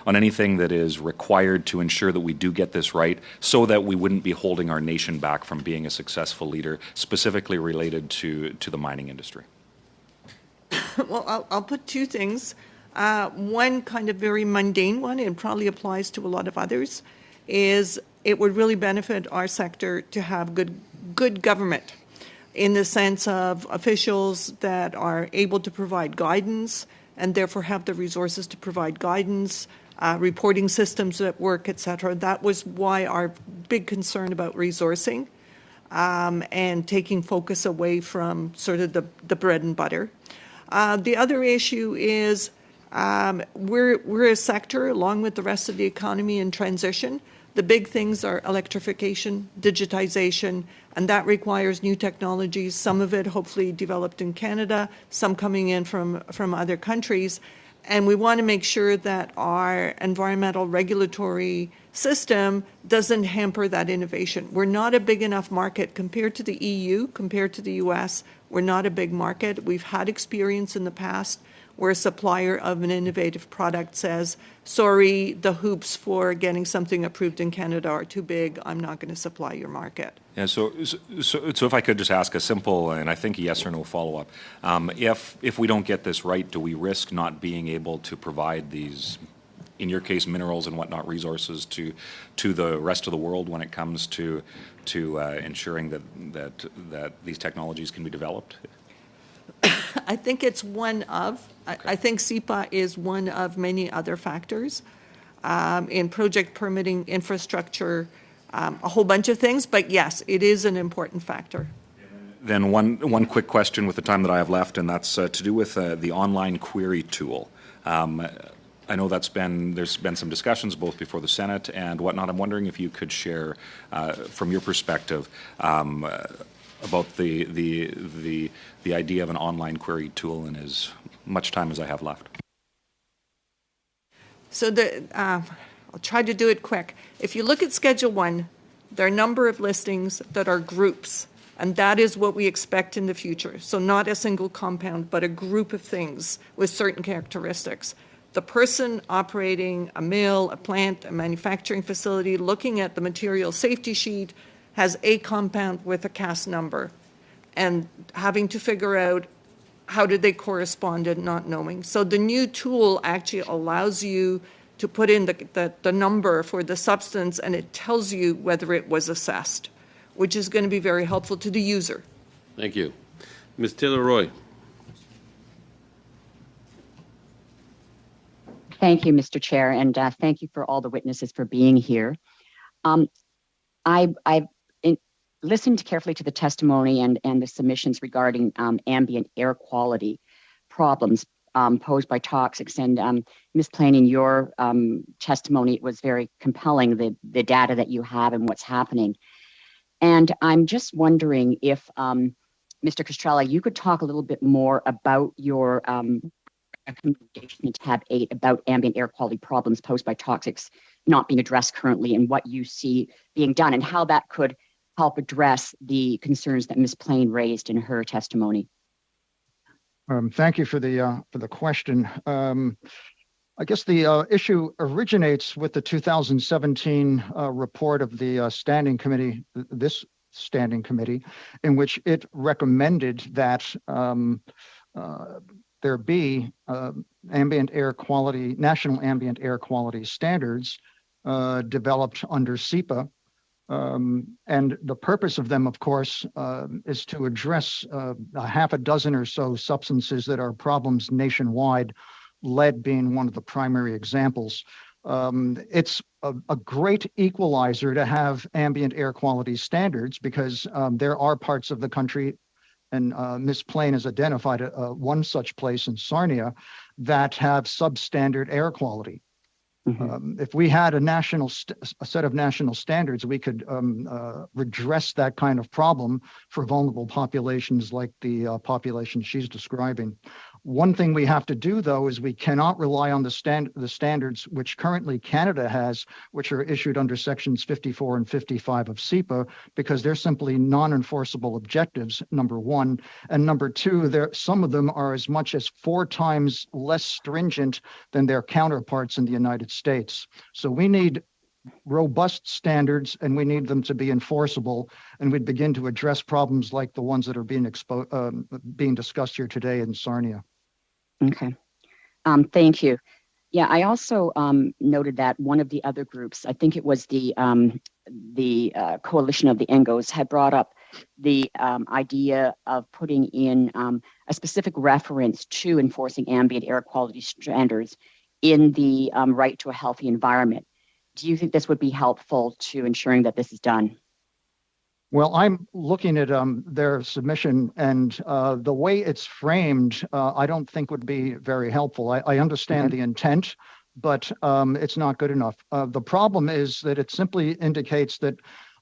anything that is required to ensure that we do get this right, so that we wouldn't be holding our nation back from being a successful leader, specifically related to the mining industry. Well, I'll put two things. One kind of very mundane one, and probably applies to a lot of others, is it would really benefit our sector to have good government, in the sense of officials that are able to provide guidance and therefore have the resources to provide guidance, reporting systems that work, etc. That was why our big concern about resourcing and taking focus away from sort of the bread and butter. The other issue is we're a sector, along with the rest of the economy, in transition. The big things are electrification, digitization, and that requires new technologies, some of it hopefully developed in Canada, some coming in from other countries. And we want to make sure that our environmental regulatory system doesn't hamper that innovation. We're not a big enough market compared to the EU, compared to the US. We're not a big market. We've had experience in the past where a supplier of an innovative product says, sorry, the hoops for getting something approved in Canada are too big, I'm not going to supply your market. Yeah, so if I could just ask a simple, and I think yes or no follow-up. If we don't get this right, do we risk not being able to provide these, in your case, minerals and whatnot, resources to the rest of the world when it comes to ensuring that these technologies can be developed? I think it's one of. I think CEPA is one of many other factors in project permitting, infrastructure, a whole bunch of things. But yes, it is an important factor. Then one quick question with the time that I have left, and that's to do with the online query tool. I know there's been some discussions both before the Senate and whatnot. I'm wondering if you could share from your perspective about the idea of an online query tool in as much time as I have left. So I'll try to do it quick. If you look at Schedule 1, there are a number of listings that are groups, and that is what we expect in the future. So not a single compound, but a group of things with certain characteristics. The person operating a mill, a plant, a manufacturing facility, looking at the material safety sheet, has a compound with a CAS number, and having to figure out how did they correspond and not knowing. So the new tool actually allows you to put in the number for the substance, and it tells you whether it was assessed, which is going to be very helpful to the user. Thank you. Ms. Taylor-Roy. Thank you, Mr. Chair, and thank you for all the witnesses for being here. I've listened carefully to the testimony and the submissions regarding ambient air quality problems posed by toxics. And Ms. Plain, in your testimony, it was very compelling, the data that you have and what's happening. And I'm just wondering if, Mr. Castrella, you could talk a little bit more about your recommendation in tab 8 about ambient air quality problems posed by toxics not being addressed currently, and what you see being done, and how that could help address the concerns that Ms. Plain raised in her testimony. Thank you for the question. I guess the issue originates with the 2017 report of the standing committee, this standing committee, in which it recommended that there be ambient air quality, national ambient air quality standards developed under SEPA. And the purpose of them, of course, is to address a half a dozen or so substances that are problems nationwide, lead being one of the primary examples. It's a great equalizer to have ambient air quality standards, because there are parts of the country, and Ms. Plain has identified one such place in Sarnia, that have substandard air quality. If we had a set of national standards, we could redress that kind of problem for vulnerable populations like the population she's describing. One thing we have to do, though, is we cannot rely on the standards which currently Canada has, which are issued under sections 54 and 55 of SEPA, because they're simply non-enforceable objectives, number one. And number two, some of them are as much as 4 times less stringent than their counterparts in the United States. So we need robust standards, and we need them to be enforceable, and we'd begin to address problems like the ones that are being discussed here today in Sarnia. Okay, thank you. Yeah, I also noted that one of the other groups, I think it was the coalition of the ENGOs, had brought up the idea of putting in a specific reference to enforcing ambient air quality standards in the right to a healthy environment. Do you think this would be helpful to ensuring that this is done? Well, I'm looking at their submission, and the way it's framed, I don't think would be very helpful. I understand the intent, but it's not good enough. The problem is that it simply indicates that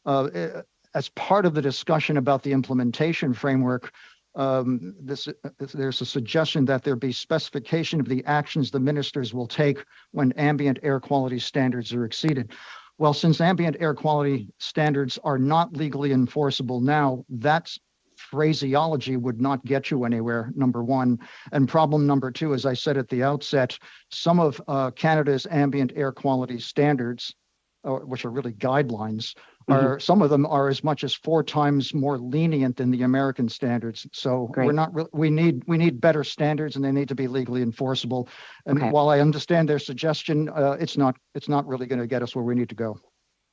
as part of the discussion about the implementation framework, there's a suggestion that there be specification of the actions the ministers will take when ambient air quality standards are exceeded. Well, since ambient air quality standards are not legally enforceable now, that phraseology would not get you anywhere, number one. And problem number two, as I said at the outset, some of Canada's ambient air quality standards, which are really guidelines, some of them are as much as 4 times more lenient than the American standards. So we need better standards, and they need to be legally enforceable. And while I understand their suggestion, it's not really going to get us where we need to go.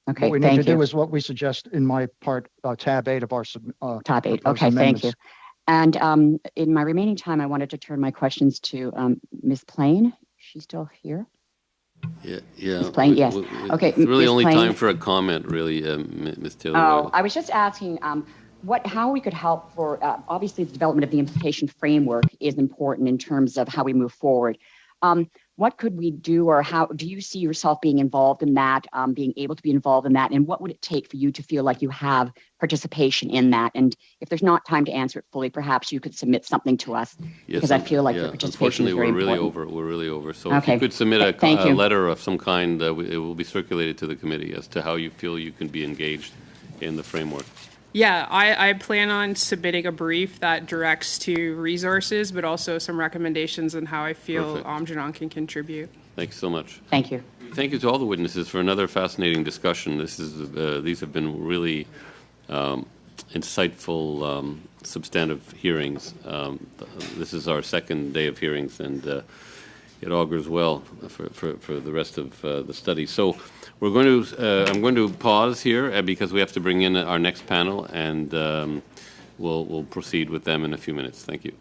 Okay, what we need to do is what we suggest in my part, tab 8 of our tab 8. Okay, thank you. And in my remaining time, I wanted to turn my questions to Ms. Plain. She's still here. Yeah. Ms. Plain, yes. Okay. It's really Ms. only Plain. time for a comment, really, Ms. Taylor. Oh, I was just asking how we could help for, obviously the development of the implementation framework is important in terms of how we move forward. What could we do, or how do you see yourself being involved in that, being able to be involved in that, and what would it take for you to feel like you have participation in that? And if there's not time to answer it fully, perhaps you could submit something to us, because I feel like your participation is very important. We're really over. So if you could submit a letter of some kind, it will be circulated to the committee as to how you feel you can be engaged in the framework. Yeah, I plan on submitting a brief that directs to resources, but also some recommendations on how I feel Amjadon can contribute. Thanks so much. Thank you. Thank you to all the witnesses for another fascinating discussion. These have been really insightful, substantive hearings. This is our second day of hearings, and it augurs well for the rest of the study. So we're going to, I'm going to pause here because we have to bring in our next panel, and we'll proceed with them in a few minutes. Thank you.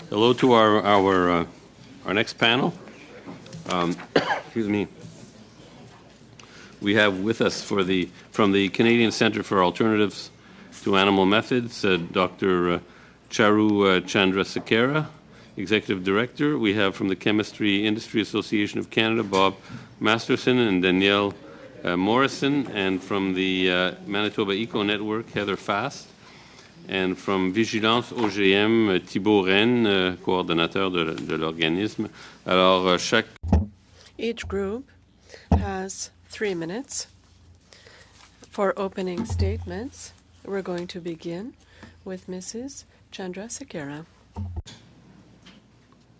Hello to our next panel. Excuse me. We have with us from the Canadian Centre for Alternatives to Animal Methods, Dr. Charu Chandrasekera, Executive Director. We have from the Chemistry Industry Association of Canada, Bob Masterson and Danielle Morrison, and from the Manitoba Eco Network, Heather Fast. And from Vigilance OGM, Thibault Rennes, coordinateur de l'organisme. Alors, Each group has 3 minutes for opening statements. We're going to begin with Mrs. Chandrasekera.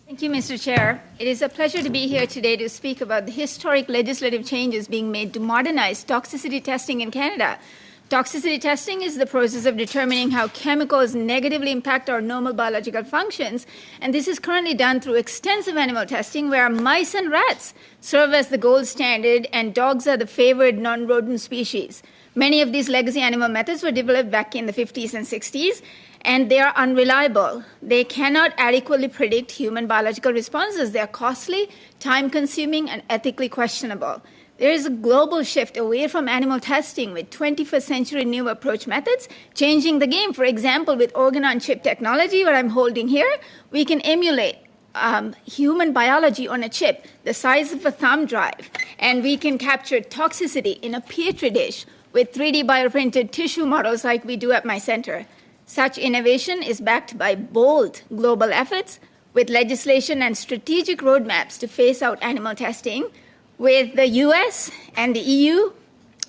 Thank you, Mr. Chair. It is a pleasure to be here today to speak about the historic legislative changes being made to modernize toxicity testing in Canada. Toxicity testing is the process of determining how chemicals negatively impact our normal biological functions, and this is currently done through extensive animal testing where mice and rats serve as the gold standard and dogs are the favored non-rodent species. Many of these legacy animal methods were developed back in the 50s and 60s, and they are unreliable. They cannot adequately predict human biological responses. They are costly, time-consuming, and ethically questionable. There is a global shift away from animal testing with 21st century new approach methods changing the game. For example, with organ-on-chip technology, what I'm holding here, we can emulate human biology on a chip the size of a thumb drive, and we can capture toxicity in a petri dish with 3D bioprinted tissue models like we do at my center. Such innovation is backed by bold global efforts with legislation and strategic roadmaps to phase out animal testing, with the US and the EU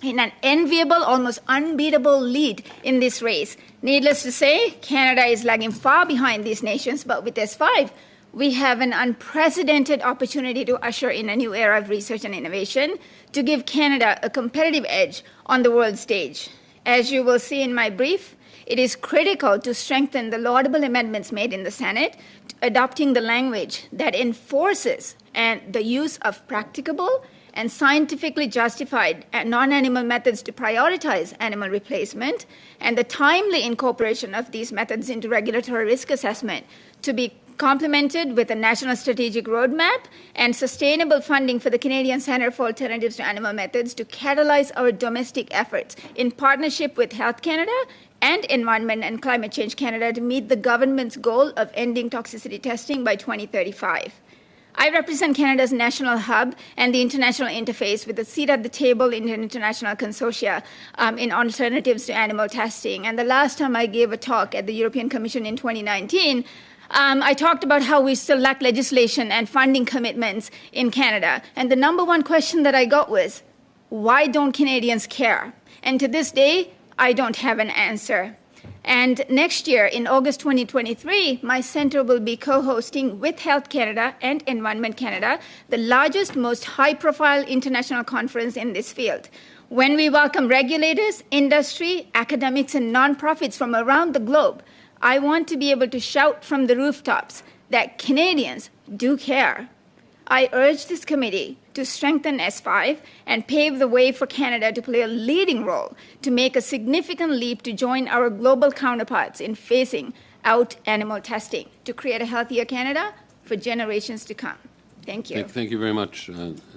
in an enviable, almost unbeatable lead in this race. Needless to say, Canada is lagging far behind these nations, but with S5, we have an unprecedented opportunity to usher in a new era of research and innovation to give Canada a competitive edge on the world stage. As you will see in my brief, it is critical to strengthen the laudable amendments made in the Senate, adopting the language that enforces the use of practicable and scientifically justified non-animal methods to prioritize animal replacement, and the timely incorporation of these methods into regulatory risk assessment to be complemented with a national strategic roadmap and sustainable funding for the Canadian Centre for Alternatives to Animal Methods to catalyze our domestic efforts in partnership with Health Canada and Environment and Climate Change Canada to meet the government's goal of ending toxicity testing by 2035. I represent Canada's national hub and the international interface with a seat at the table in an international consortia in alternatives to animal testing. And the last time I gave a talk at the European Commission in 2019, I talked about how we still lack legislation and funding commitments in Canada. And the number one question that I got was, why don't Canadians care? And to this day, I don't have an answer. And next year, in August 2023, my center will be co-hosting with Health Canada and Environment Canada the largest, most high-profile international conference in this field. When we welcome regulators, industry, academics, and nonprofits from around the globe, I want to be able to shout from the rooftops that Canadians do care. I urge this committee to strengthen S5 and pave the way for Canada to play a leading role to make a significant leap to join our global counterparts in phasing out animal testing to create a healthier Canada for generations to come. Thank you. Thank you very much,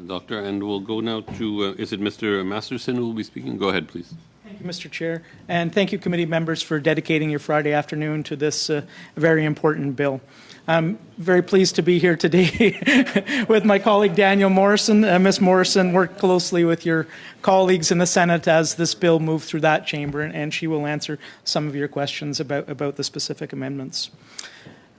Doctor. And we'll go now to, is it Mr. Masterson who will be speaking? Go ahead, please. Thank you, Mr. Chair. And thank you, committee members, for dedicating your Friday afternoon to this very important bill. I'm very pleased to be here today with my colleague Daniel Morrison. Ms. Morrison worked closely with your colleagues in the Senate as this bill moved through that chamber, and she will answer some of your questions about the specific amendments.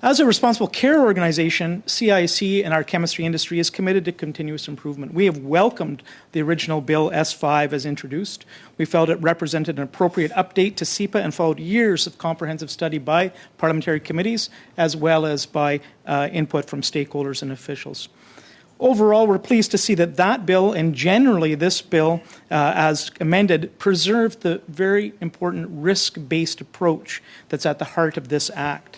As a responsible care organization, CIC and our chemistry industry is committed to continuous improvement. We have welcomed the original Bill S5 as introduced. We felt it represented an appropriate update to CEPA and followed years of comprehensive study by parliamentary committees as well as by input from stakeholders and officials. Overall, we're pleased to see that bill and generally this bill, as amended, preserved the very important risk-based approach that's at the heart of this act.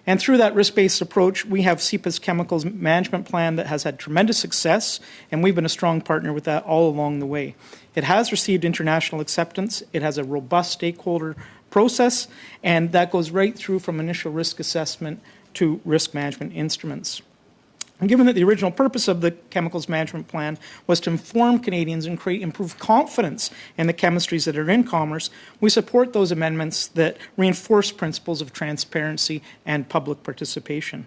And through that risk-based approach, we have CEPA's chemicals management plan that has had tremendous success, and we've been a strong partner with that all along the way. It has received international acceptance. It has a robust stakeholder process, and that goes right through from initial risk assessment to risk management instruments. And given that the original purpose of the chemicals management plan was to inform Canadians and create improved confidence in the chemistries that are in commerce, we support those amendments that reinforce principles of transparency and public participation.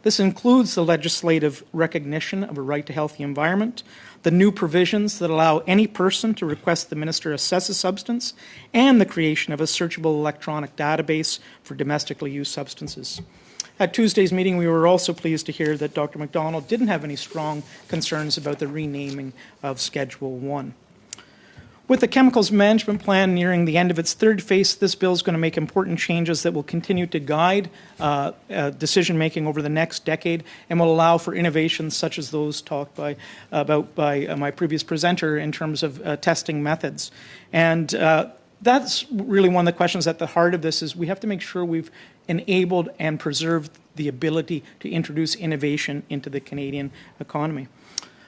This includes the legislative recognition of a right to healthy environment, the new provisions that allow any person to request the minister assess a substance, and the creation of a searchable electronic database for domestically used substances. At Tuesday's meeting, we were also pleased to hear that Dr. McDonald didn't have any strong concerns about the renaming of Schedule 1. With the chemicals management plan nearing the end of its third phase, this bill is going to make important changes that will continue to guide decision-making over the next decade and will allow for innovations such as those talked about by my previous presenter in terms of testing methods. And that's really one of the questions at the heart of this is we have to make sure we've enabled and preserved the ability to introduce innovation into the Canadian economy.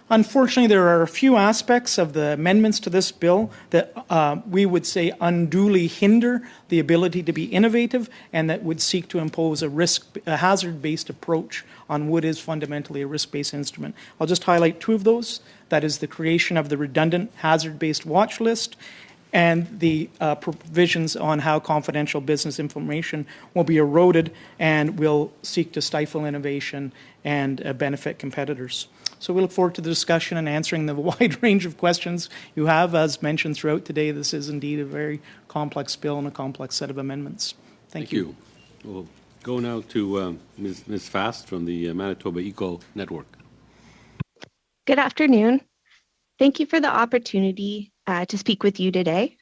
Unfortunately, there are a few aspects of the amendments to this bill that we would say unduly hinder the ability to be innovative and that would seek to impose a hazard-based approach on what is fundamentally a risk-based instrument. I'll just highlight two of those. That is the creation of the redundant hazard-based watch list and the provisions on how confidential business information will be eroded and will seek to stifle innovation and benefit competitors. So we look forward to the discussion and answering the wide range of questions you have. As mentioned throughout today, this is indeed a very complex bill and a complex set of amendments. Thank you. We'll go now to Ms. Fast from the Manitoba Eco Network. Good afternoon. Thank you for the opportunity to speak with you today.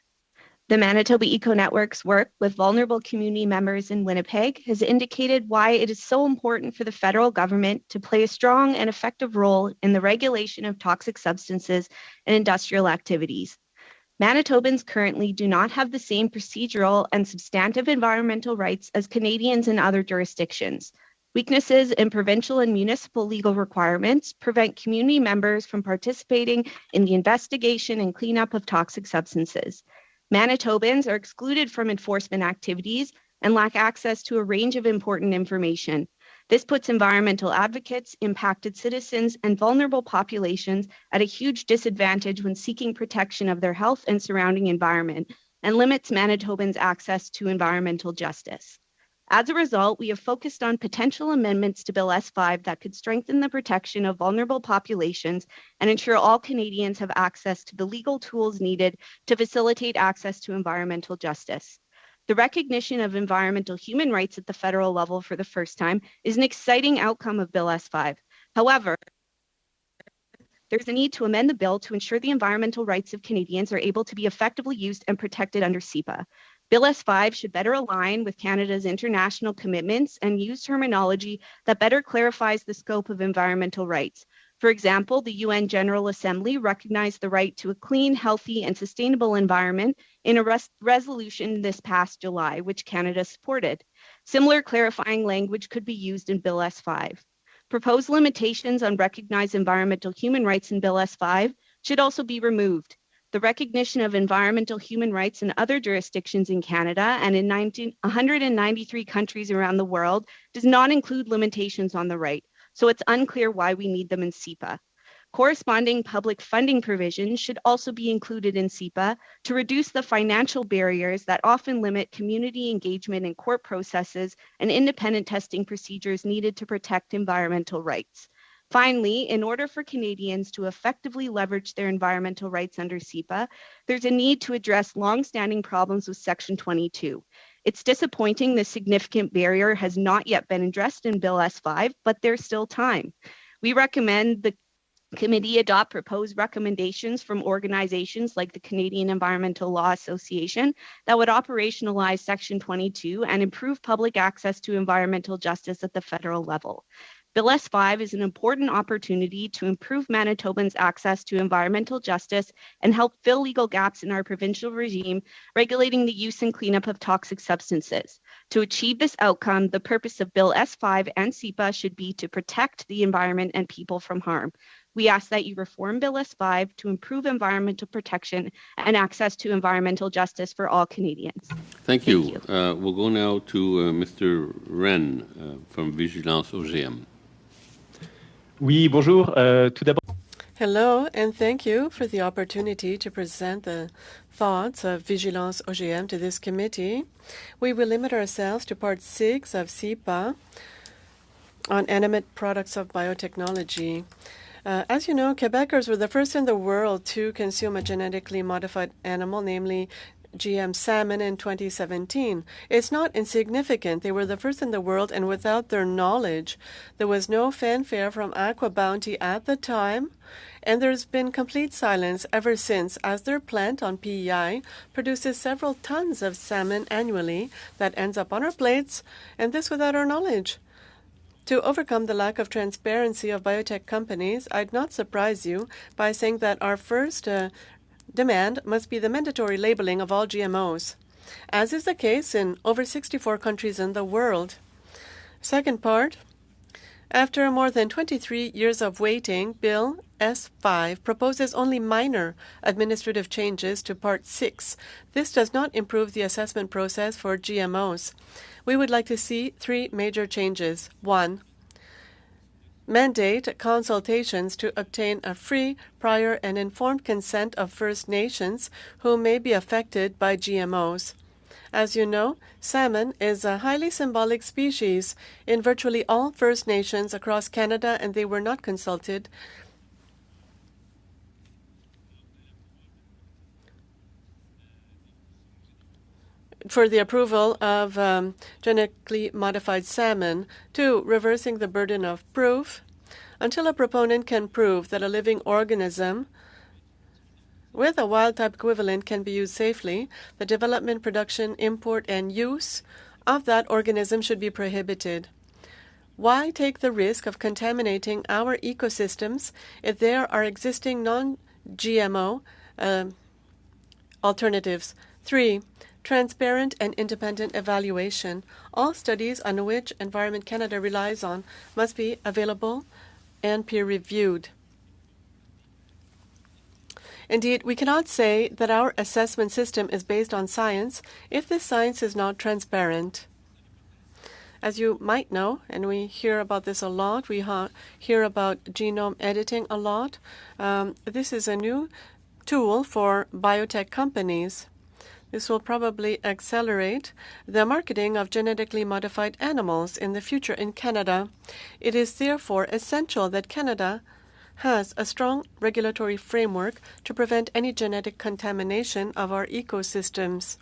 The Manitoba Eco Network's work with vulnerable community members in Winnipeg has indicated why it is so important for the federal government to play a strong and effective role in the regulation of toxic substances and industrial activities. Manitobans currently do not have the same procedural and substantive environmental rights as Canadians in other jurisdictions. Weaknesses in provincial and municipal legal requirements prevent community members from participating in the investigation and cleanup of toxic substances. Manitobans are excluded from enforcement activities and lack access to a range of important information. This puts environmental advocates, impacted citizens, and vulnerable populations at a huge disadvantage when seeking protection of their health and surrounding environment, and limits Manitobans' access to environmental justice. As a result, we have focused on potential amendments to Bill S5 that could strengthen the protection of vulnerable populations and ensure all Canadians have access to the legal tools needed to facilitate access to environmental justice. The recognition of environmental human rights at the federal level for the first time is an exciting outcome of Bill S5. However, there's a need to amend the bill to ensure the environmental rights of Canadians are able to be effectively used and protected under CEPA. Bill S5 should better align with Canada's international commitments and use terminology that better clarifies the scope of environmental rights. For example, the UN General Assembly recognized the right to a clean, healthy, and sustainable environment in a resolution this past July, which Canada supported. Similar clarifying language could be used in Bill S5. Proposed limitations on recognized environmental human rights in Bill S5 should also be removed. The recognition of environmental human rights in other jurisdictions in Canada and in 193 countries around the world does not include limitations on the right, so it's unclear why we need them in CEPA. Corresponding public funding provisions should also be included in CEPA to reduce the financial barriers that often limit community engagement in court processes and independent testing procedures needed to protect environmental rights. Finally, in order for Canadians to effectively leverage their environmental rights under CEPA, there's a need to address long-standing problems with Section 22. It's disappointing this significant barrier has not yet been addressed in Bill S5, but there's still time. We recommend the committee adopt proposed recommendations from organizations like the Canadian Environmental Law Association that would operationalize Section 22 and improve public access to environmental justice at the federal level. Bill S5 is an important opportunity to improve Manitobans' access to environmental justice and help fill legal gaps in our provincial regime regulating the use and cleanup of toxic substances. To achieve this outcome, the purpose of Bill S5 and CEPA should be to protect the environment and people from harm. We ask that you reform Bill S5 to improve environmental protection and access to environmental justice for all Canadians. Thank you. We'll go now to Mr. Wren from Vigilance OGM. Oui, bonjour. Tout d'abord. Hello, and thank you for the opportunity to present the thoughts of Vigilance OGM to this committee. We will limit ourselves to Part 6 of CEPA on animate products of biotechnology. As you know, Quebecers were the first in the world to consume a genetically modified animal, namely GM salmon, in 2017. It's not insignificant. They were the first in the world, and without their knowledge, there was no fanfare from Aqua Bounty at the time, and there's been complete silence ever since, as their plant on PEI produces several tons of salmon annually that ends up on our plates, and this without our knowledge. To overcome the lack of transparency of biotech companies, I'd not surprise you by saying that our first demand must be the mandatory labeling of all GMOs, as is the case in over 64 countries in the world. Second part, after more than 23 years of waiting, Bill S5 proposes only minor administrative changes to Part 6. This does not improve the assessment process for GMOs. We would like to see 3 major changes. 1. Mandate consultations to obtain a free, prior, and informed consent of First Nations who may be affected by GMOs. As you know, salmon is a highly symbolic species in virtually all First Nations across Canada, and they were not consulted. For the approval of genetically modified salmon. 2, reversing the burden of proof. Until a proponent can prove that a living organism with a wild-type equivalent can be used safely, the development, production, import, and use of that organism should be prohibited. Why take the risk of contaminating our ecosystems if there are existing non-GMO alternatives. 3. Transparent and independent evaluation. All studies on which Environment Canada relies on must be available and peer-reviewed. Indeed, we cannot say that our assessment system is based on science if this science is not transparent. As you might know, and we hear about this a lot, we hear about genome editing a lot. This is a new tool for biotech companies. This will probably accelerate the marketing of genetically modified animals in the future in Canada. It is therefore essential that Canada has a strong regulatory framework to prevent any genetic contamination of our ecosystems.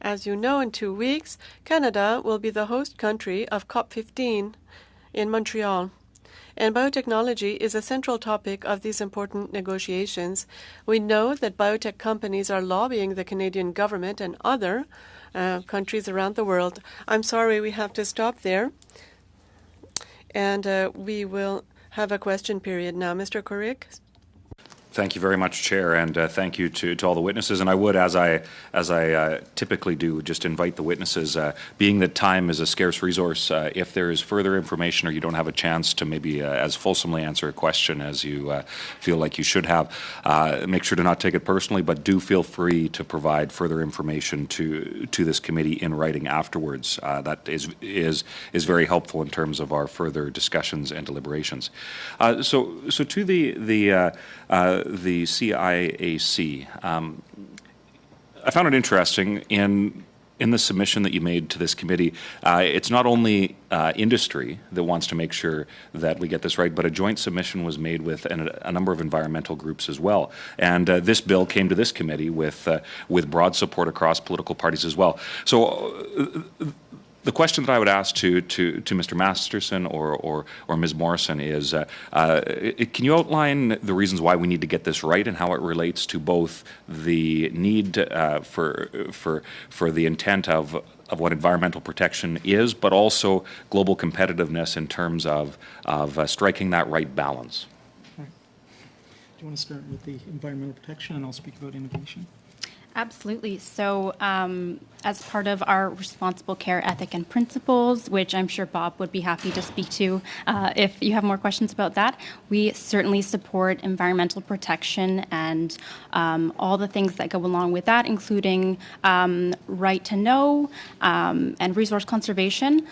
As you know, in 2 weeks, Canada will be the host country of COP15 in Montreal. And biotechnology is a central topic of these important negotiations. We know that biotech companies are lobbying the Canadian government and other countries around the world. I'm sorry, we have to stop there. And we will have a question period now. Mr. Korik. Thank you very much, Chair, and thank you to all the witnesses. And I would, as I typically do, just invite the witnesses, being that time is a scarce resource, if there is further information or you don't have a chance to maybe as fulsomely answer a question as you feel like you should have, make sure to not take it personally, but do feel free to provide further information to this committee in writing afterwards. That is very helpful in terms of our further discussions and deliberations. So to the CIAC. I found it interesting in the submission that you made to this committee. It's not only industry that wants to make sure that we get this right, but a joint submission was made with a number of environmental groups as well. And this bill came to this committee with broad support across political parties as well. So the question that I would ask to Mr. Masterson or Ms. Morrison is, can you outline the reasons why we need to get this right and how it relates to both the need for the intent of what environmental protection is, but also global competitiveness in terms of striking that right balance? Right. Do you want to start with the environmental protection, and I'll speak about innovation? Absolutely. So as part of our responsible care ethic and principles, which I'm sure Bob would be happy to speak to if you have more questions about that, we certainly support environmental protection and all the things that go along with that, including right to know and resource conservation.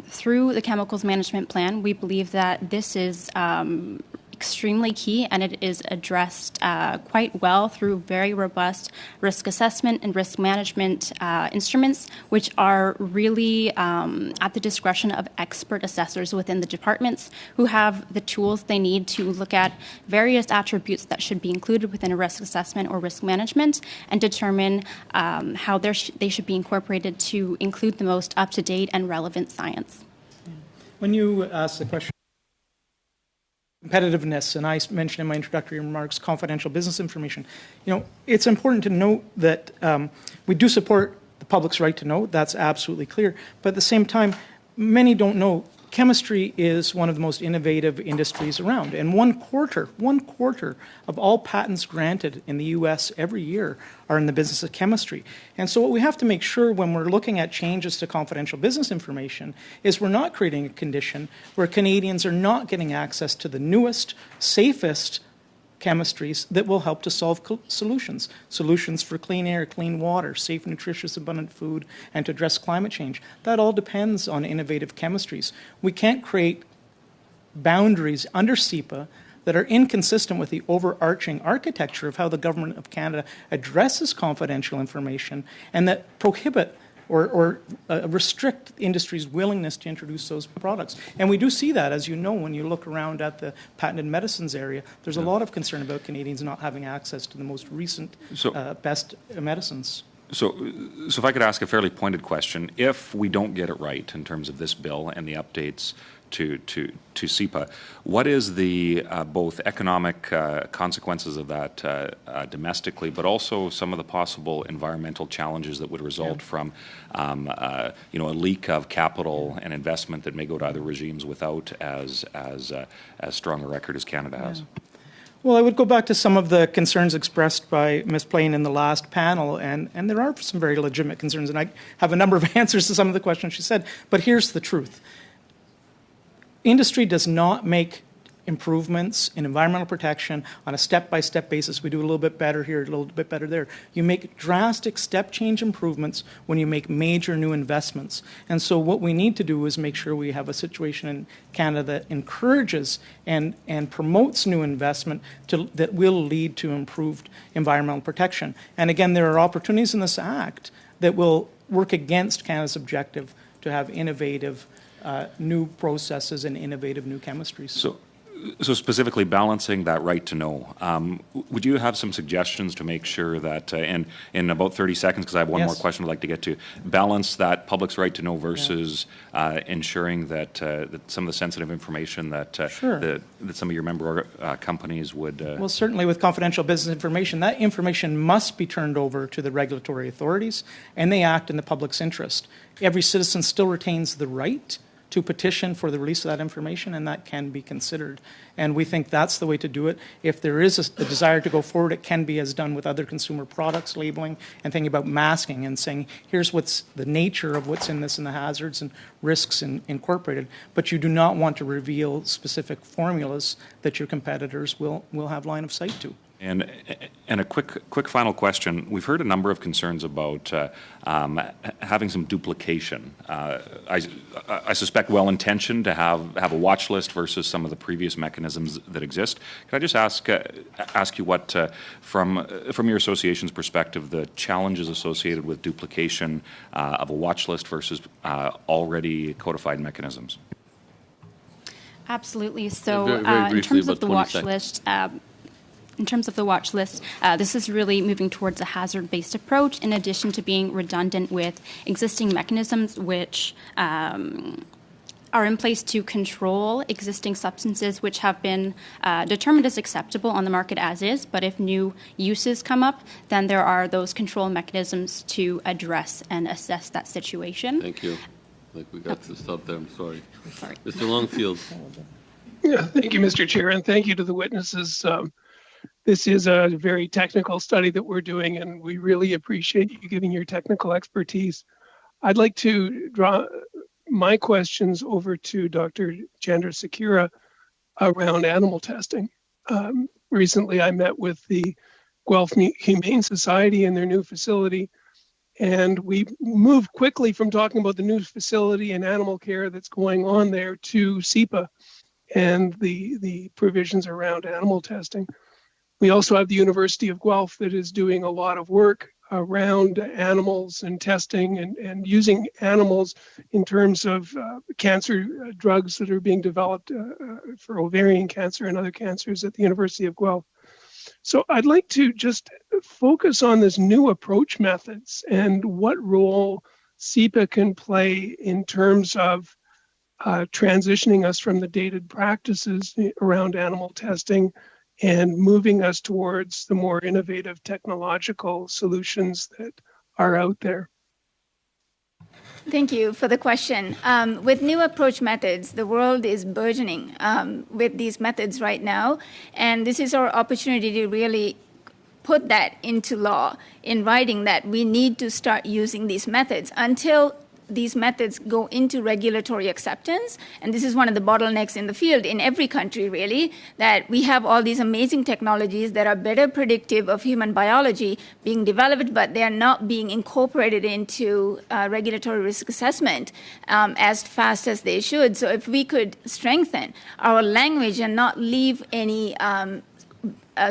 Through the Chemicals Management Plan, we believe that this is extremely key, and it is addressed quite well through very robust risk assessment and risk management instruments, which are really at the discretion of expert assessors within the departments who have the tools they need to look at various attributes that should be included within a risk assessment or risk management and determine how they should be incorporated to include the most up-to-date and relevant science. When you ask the question, competitiveness, and I mentioned in my introductory remarks confidential business information. It's important to note that we do support the public's right to know. That's absolutely clear. But at the same time, many don't know chemistry is one of the most innovative industries around. And one quarter of all patents granted in the U.S. every year are in the business of chemistry. And so what we have to make sure when we're looking at changes to confidential business information is we're not creating a condition where Canadians are not getting access to the newest, safest chemistries that will help to solve solutions for clean air, clean water, safe, nutritious, abundant food, and to address climate change. That all depends on innovative chemistries. We can't create boundaries under CEPA that are inconsistent with the overarching architecture of how the Government of Canada addresses confidential information and that prohibit or restrict industry's willingness to introduce those products. And we do see that, as you know, when you look around at the patented medicines area. There's a lot of concern about Canadians not having access to the most recent, best medicines. So if I could ask a fairly pointed question, if we don't get it right in terms of this bill and the updates to CEPA, what is the both economic consequences of that domestically, but also some of the possible environmental challenges that would result from a leak of capital and investment that may go to other regimes without as strong a record as Canada has? Well, I would go back to some of the concerns expressed by Ms. Plain in the last panel, and there are some very legitimate concerns, and I have a number of answers to some of the questions she said, but here's the truth. Industry does not make improvements in environmental protection on a step-by-step basis. We do a little bit better here, a little bit better there. You make drastic step change improvements when you make major new investments. And so what we need to do is make sure we have a situation in Canada that encourages and promotes new investment that will lead to improved environmental protection. And again, there are opportunities in this Act that will work against Canada's objective to have innovative new processes and innovative new chemistries. So specifically balancing that right to know, would you have some suggestions to make sure that, and in about 30 seconds, because I have one more question I'd like to get to, balance that public's right to know versus ensuring that, that some of the sensitive information that, that some of your member companies would... Well, certainly with confidential business information, that information must be turned over to the regulatory authorities, and they act in the public's interest. Every citizen still retains the right to petition for the release of that information, and that can be considered. And we think that's the way to do it. If there is a desire to go forward, it can be as done with other consumer products labeling and thinking about masking and saying, here's what's the nature of what's in this and the hazards and risks incorporated. But you do not want to reveal specific formulas that your competitors will have line of sight to. And a quick final question. We've heard a number of concerns about having some duplication. I suspect well-intentioned to have a watch list versus some of the previous mechanisms that exist. Can I just ask you what, from your association's perspective, the challenges associated with duplication of a watch list versus already codified mechanisms? Absolutely. So very in terms of about the 20 watch seconds. list, this is really moving towards a hazard-based approach in addition to being redundant with existing mechanisms which are in place to control existing substances which have been determined as acceptable on the market as is, but if new uses come up, then there are those control mechanisms to address and assess that situation. Thank you. Like we got to stop there, I'm sorry. Mr. Longfield. Yeah, thank you, Mr. Chair, and thank you to the witnesses. This is a very technical study that we're doing, and we really appreciate you giving your technical expertise. I'd like to draw my questions over to Dr. Chandrasekera around animal testing. Recently, I met with the Guelph Humane Society in their new facility, and we moved quickly from talking about the new facility and animal care that's going on there to CEPA and the provisions around animal testing. We also have the University of Guelph that is doing a lot of work around animals and testing and using animals in terms of cancer drugs that are being developed for ovarian cancer and other cancers at the University of Guelph. So I'd like to just focus on this new approach methods and what role CEPA can play in terms of transitioning us from the dated practices around animal testing and moving us towards the more innovative technological solutions that are out there. Thank you for the question. With new approach methods, the world is burgeoning with these methods right now, and this is our opportunity to really put that into law in writing that we need to start using these methods until these methods go into regulatory acceptance. And this is one of the bottlenecks in the field in every country, really, that we have all these amazing technologies that are better predictive of human biology being developed, but they are not being incorporated into regulatory risk assessment as fast as they should. So if we could strengthen our language and not leave any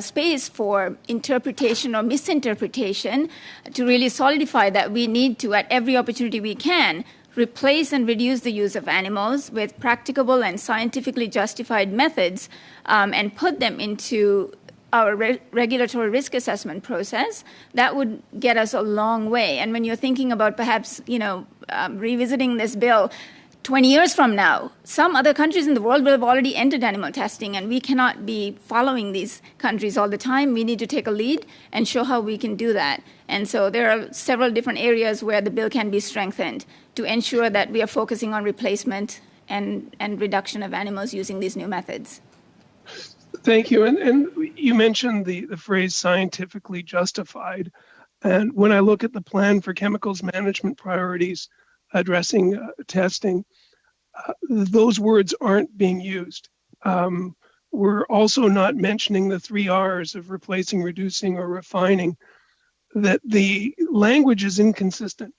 space for interpretation or misinterpretation, to really solidify that we need to, at every opportunity we can, replace and reduce the use of animals with practicable and scientifically justified methods and put them into our regulatory risk assessment process. That would get us a long way. And when you're thinking about perhaps, revisiting this bill 20 years from now, some other countries in the world will have already entered animal testing, and we cannot be following these countries all the time. We need to take a lead and show how we can do that. And so there are several different areas where the bill can be strengthened to ensure that we are focusing on replacement and reduction of animals using these new methods. Thank you. And you mentioned the phrase scientifically justified. And when I look at the plan for chemicals management priorities addressing testing, those words aren't being used. We're also not mentioning the 3 R's of replacing, reducing, or refining, that the language is inconsistent.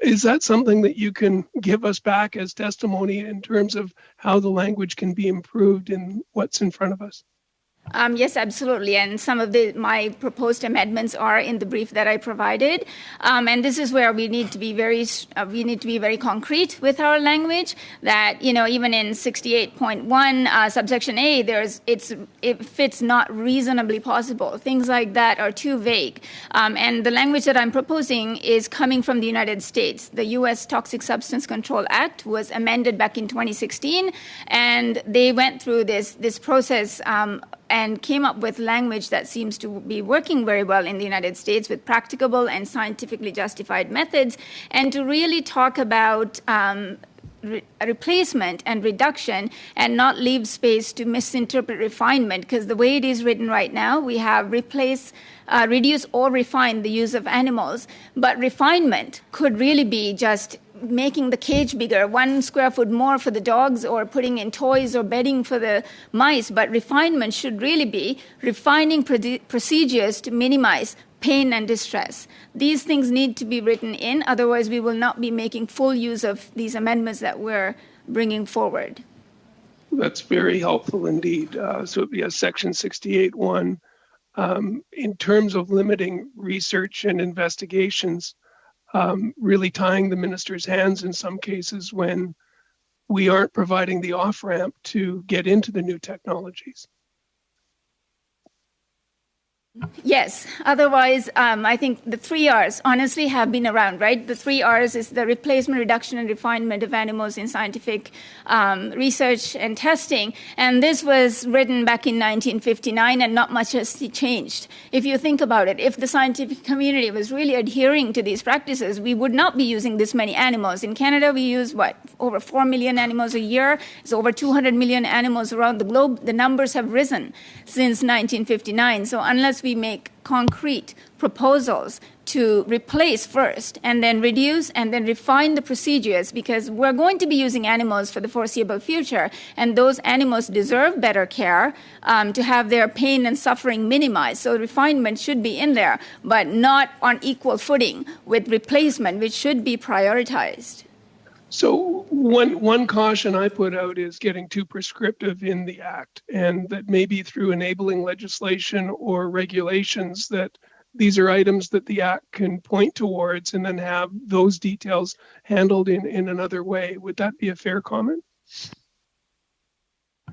Is that something that you can give us back as testimony in terms of how the language can be improved in what's in front of us? Yes, absolutely. And some of my proposed amendments are in the brief that I provided. And this is where we need to be very concrete with our language. That even in 68.1 subsection A, if it's not reasonably possible, things like that are too vague. And the language that I'm proposing is coming from the United States. The U.S. Toxic Substance Control Act was amended back in 2016, and they went through this process. And came up with language that seems to be working very well in the United States with practicable and scientifically justified methods, and to really talk about replacement and reduction and not leave space to misinterpret refinement, because the way it is written right now, we have replace, reduce or refine the use of animals, but refinement could really be just making the cage bigger, 1 square foot more for the dogs, or putting in toys or bedding for the mice. But refinement should really be refining procedures to minimize pain and distress. These things need to be written in, otherwise we will not be making full use of these amendments that we're bringing forward. That's very helpful indeed. So it'd be a section 68.1. In terms of limiting research and investigations, really tying the minister's hands in some cases when we aren't providing the off-ramp to get into the new technologies. Yes. Otherwise, I think the 3 R's honestly have been around, right? The 3 R's is the replacement, reduction, and refinement of animals in scientific research and testing. And this was written back in 1959, and not much has changed. If you think about it, if the scientific community was really adhering to these practices, we would not be using this many animals. In Canada, we use, over 4 million animals a year. It's over 200 million animals around the globe. The numbers have risen since 1959. So unless we make concrete proposals to replace first and then reduce and then refine the procedures, because we're going to be using animals for the foreseeable future, and those animals deserve better care to have their pain and suffering minimized. So refinement should be in there, but not on equal footing with replacement, which should be prioritized. So one caution I put out is getting too prescriptive in the act, and that maybe through enabling legislation or regulations that these are items that the act can point towards and then have those details handled in another way. Would that be a fair comment?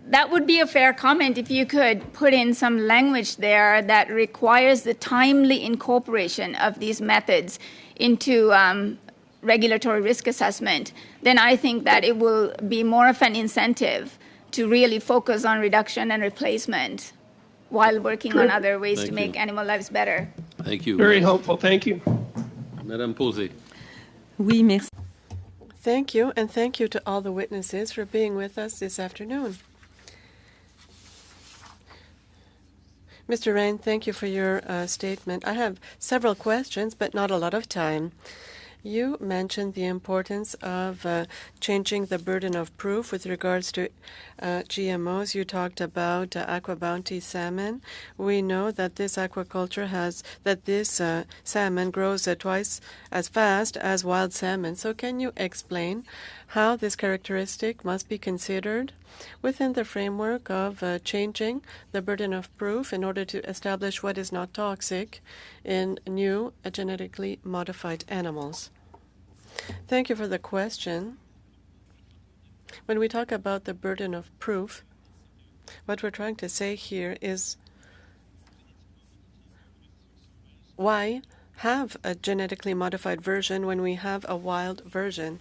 That would be a fair comment if you could put in some language there that requires the timely incorporation of these methods into regulatory risk assessment. Then I think that it will be more of an incentive to really focus on reduction and replacement while working on other ways to make animal lives better. Thank you. Very helpful. Thank you. Madame Posey. Oui, merci. Thank you, and thank you to all the witnesses for being with us this afternoon. Mr. Rain, thank you for your statement. I have several questions, but not a lot of time. You mentioned the importance of changing the burden of proof with regards to GMOs. You talked about Aqua Bounty salmon. We know that this salmon grows twice as fast as wild salmon. So can you explain how this characteristic must be considered within the framework of changing the burden of proof in order to establish what is not toxic in new genetically modified animals? Thank you for the question. When we talk about the burden of proof, what we're trying to say here is why have a genetically modified version when we have a wild version?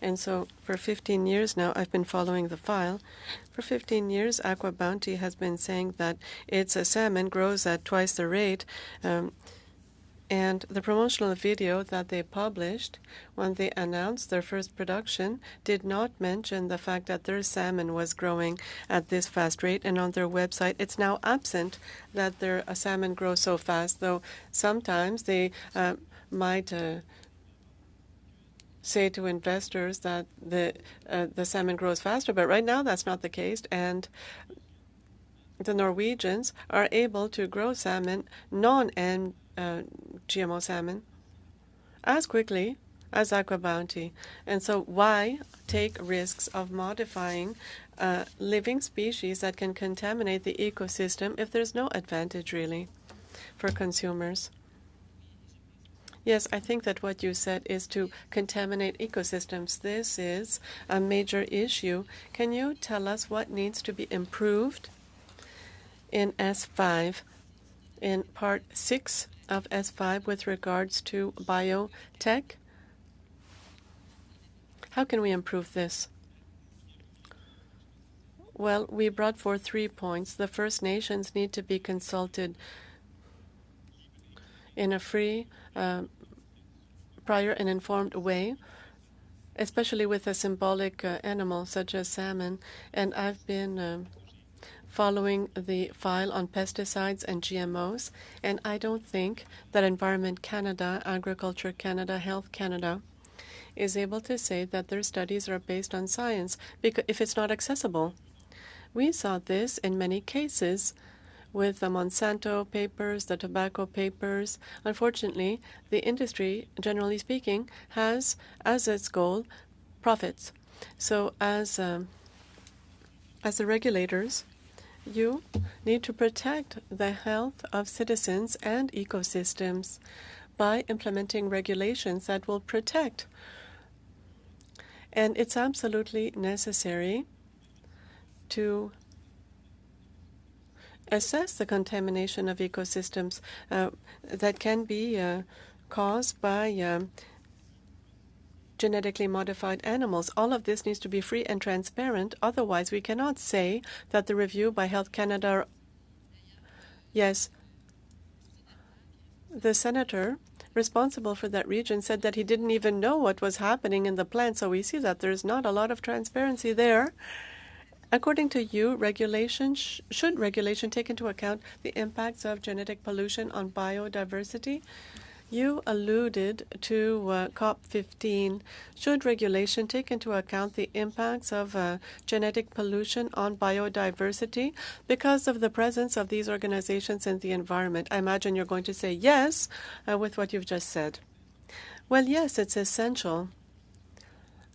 And so for 15 years now, I've been following the file. For 15 years, Aqua Bounty has been saying that its salmon grows at twice the rate And the promotional video that they published when they announced their first production did not mention the fact that their salmon was growing at this fast rate. And on their website, it's now absent that their salmon grows so fast, though sometimes they might say to investors that the salmon grows faster. But right now, that's not the case. And the Norwegians are able to grow salmon, GMO salmon, as quickly as Aqua Bounty. And so why take risks of modifying living species that can contaminate the ecosystem if there's no advantage really for consumers? Yes, I think that what you said is to contaminate ecosystems. This is a major issue. Can you tell us what needs to be improved in S5, in Part 6 of S5 with regards to biotech? How can we improve this? Well, we brought forth 3 points. The First Nations need to be consulted in a free, prior and informed way, especially with a symbolic animal such as salmon. And I've been following the file on pesticides and GMOs, and I don't think that Environment Canada, Agriculture Canada, Health Canada is able to say that their studies are based on science because if it's not accessible. We saw this in many cases with the Monsanto papers, the tobacco papers. Unfortunately, the industry, generally speaking, has as its goal profits. So as the regulators, you need to protect the health of citizens and ecosystems by implementing regulations that will protect. And it's absolutely necessary to assess the contamination of ecosystems that can be caused by genetically modified animals. All of this needs to be free and transparent. Otherwise, we cannot say that the review by Health Canada. Yes, the senator responsible for that region said that he didn't even know what was happening in the plant. So we see that there's not a lot of transparency there. According to you, should regulation take into account the impacts of genetic pollution on biodiversity? You alluded to COP15. Should regulation take into account the impacts of genetic pollution on biodiversity because of the presence of these organizations in the environment? I imagine you're going to say yes with what you've just said. Well, yes, it's essential.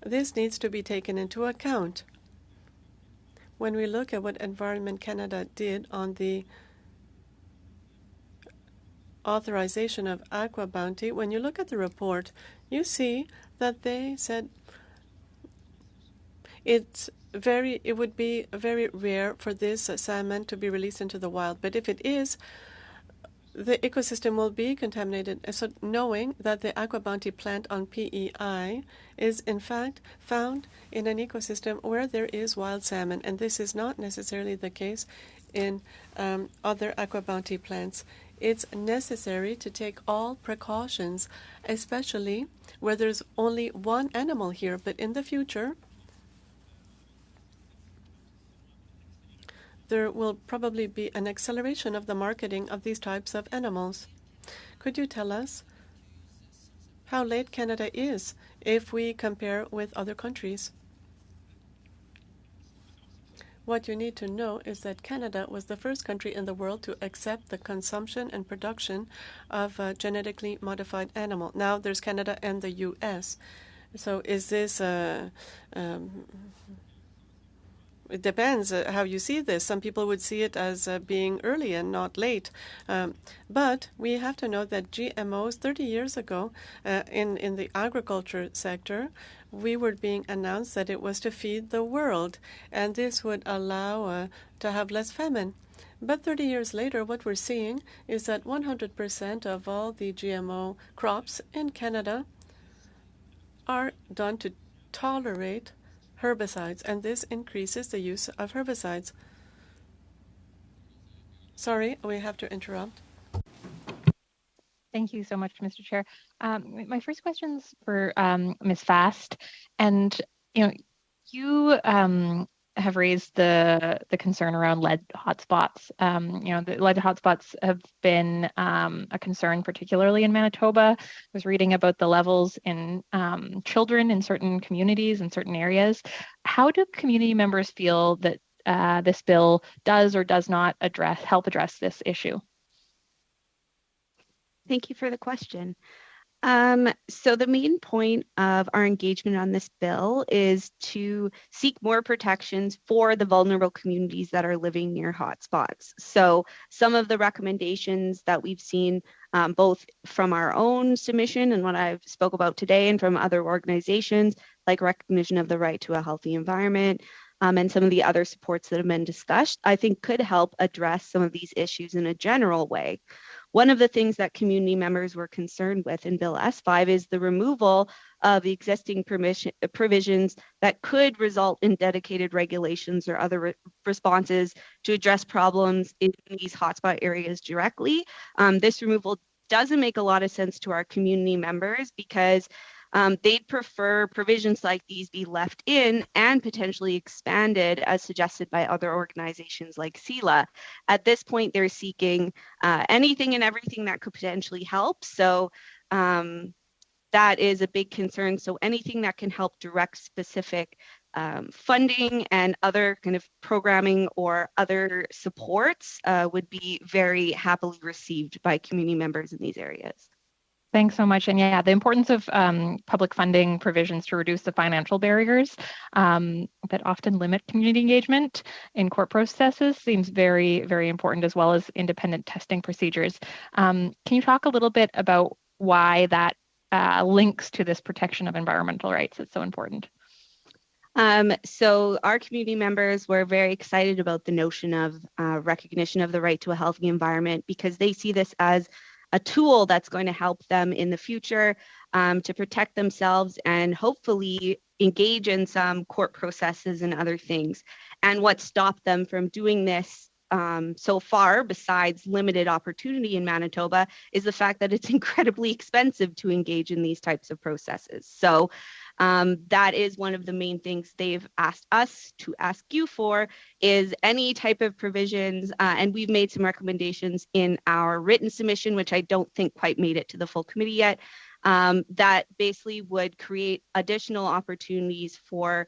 This needs to be taken into account. When we look at what Environment Canada did on the authorization of Aqua Bounty, when you look at the report, you see that they said it would be very rare for this salmon to be released into the wild. But if it is, the ecosystem will be contaminated. So knowing that the Aqua Bounty plant on PEI is in fact found in an ecosystem where there is wild salmon, and this is not necessarily the case in other Aqua Bounty plants. It's necessary to take all precautions, especially where there's only one animal here. But in the future, there will probably be an acceleration of the marketing of these types of animals. Could you tell us how late Canada is if we compare with other countries? What you need to know is that Canada was the first country in the world to accept the consumption and production of genetically modified animal. Now there's Canada and the U.S. So is this it depends how you see this. Some people would see it as being early and not late. But we have to know that GMOs 30 years ago in the agriculture sector, we were being announced that it was to feed the world. And this would allow to have less famine. But 30 years later, what we're seeing is that 100% of all the GMO crops in Canada are done to tolerate herbicides, and this increases the use of herbicides. Sorry, we have to interrupt. Thank you so much, Mr. Chair. My first question is for Ms. Fast, and you have raised the concern around lead hotspots. The lead hotspots have been a concern, particularly in Manitoba. I was reading about the levels in children in certain communities and certain areas. How do community members feel that this bill does or does not help address this issue? Thank you for the question. So the main point of our engagement on this bill is to seek more protections for the vulnerable communities that are living near hotspots. So some of the recommendations that we've seen, both from our own submission and what I've spoke about today, and from other organizations, like recognition of the right to a healthy environment, and some of the other supports that have been discussed, I think could help address some of these issues in a general way. One of the things that community members were concerned with in Bill S5 is the removal of the existing provisions that could result in dedicated regulations or other responses to address problems in these hotspot areas directly. This removal doesn't make a lot of sense to our community members because they'd prefer provisions like these be left in and potentially expanded as suggested by other organizations like CELA. At this point, they're seeking anything and everything that could potentially help. So that is a big concern. So anything that can help direct specific funding and other kind of programming or other supports would be very happily received by community members in these areas. Thanks so much. And yeah, the importance of public funding provisions to reduce the financial barriers that often limit community engagement in court processes seems very, very important, as well as independent testing procedures. Can you talk a little bit about why that links to this protection of environmental rights that's so important? So our community members were very excited about the notion of recognition of the right to a healthy environment because they see this as a tool that's going to help them in the future to protect themselves and hopefully engage in some court processes and other things. And what stopped them from doing this so far, besides limited opportunity in Manitoba, is the fact that it's incredibly expensive to engage in these types of processes. So that is one of the main things they've asked us to ask you for is any type of provisions. And we've made some recommendations in our written submission, which I don't think quite made it to the full committee yet, that basically would create additional opportunities for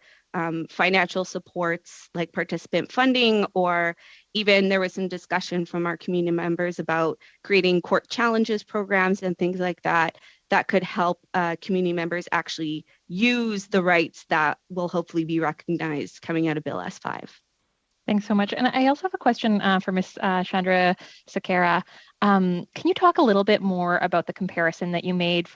financial supports like participant funding, or even there was some discussion from our community members about creating court challenges programs and things like that that could help community members actually use the rights that will hopefully be recognized coming out of Bill S5. Thanks so much. And I also have a question for Ms. Chandra Sakara. Can you talk a little bit more about the comparison that you made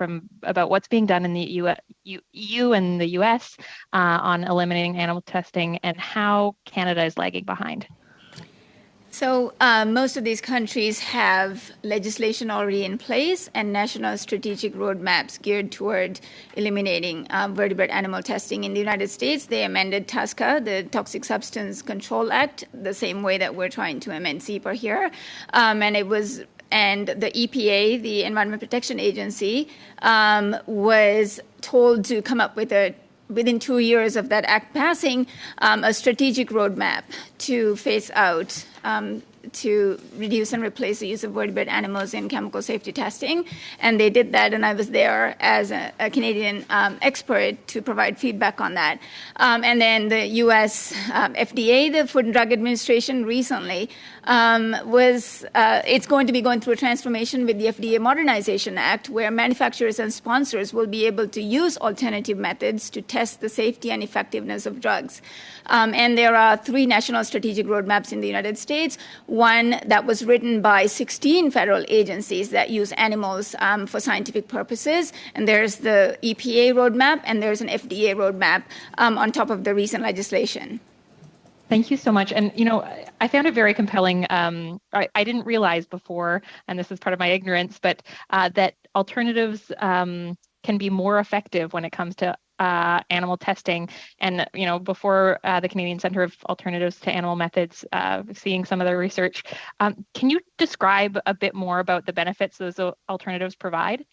about what's being done in the EU and the US on eliminating animal testing and how Canada is lagging behind? So most of these countries have legislation already in place and national strategic roadmaps geared toward eliminating vertebrate animal testing. In the United States, they amended TSCA, the Toxic Substance Control Act, the same way that we're trying to amend CEPA here. And the EPA, the Environment Protection Agency, was told to come up with within 2 years of that act passing, a strategic roadmap to phase out, to reduce and replace the use of vertebrate animals in chemical safety testing. And they did that, and I was there as a Canadian expert to provide feedback on that. And then the U.S. FDA, the Food and Drug Administration, recently it's going to be going through a transformation with the FDA Modernization Act, where manufacturers and sponsors will be able to use alternative methods to test the safety and effectiveness of drugs. And there are 3 national strategic roadmaps in the United States, one that was written by 16 federal agencies that use animals for scientific purposes, and there's the EPA roadmap, and there's an FDA roadmap on top of the recent legislation. Thank you so much. And, I found it very compelling. I didn't realize before, and this is part of my ignorance, but that alternatives can be more effective when it comes to animal testing. And, before the Canadian Centre of Alternatives to Animal Methods, seeing some of their research, can you describe a bit more about the benefits those alternatives provide?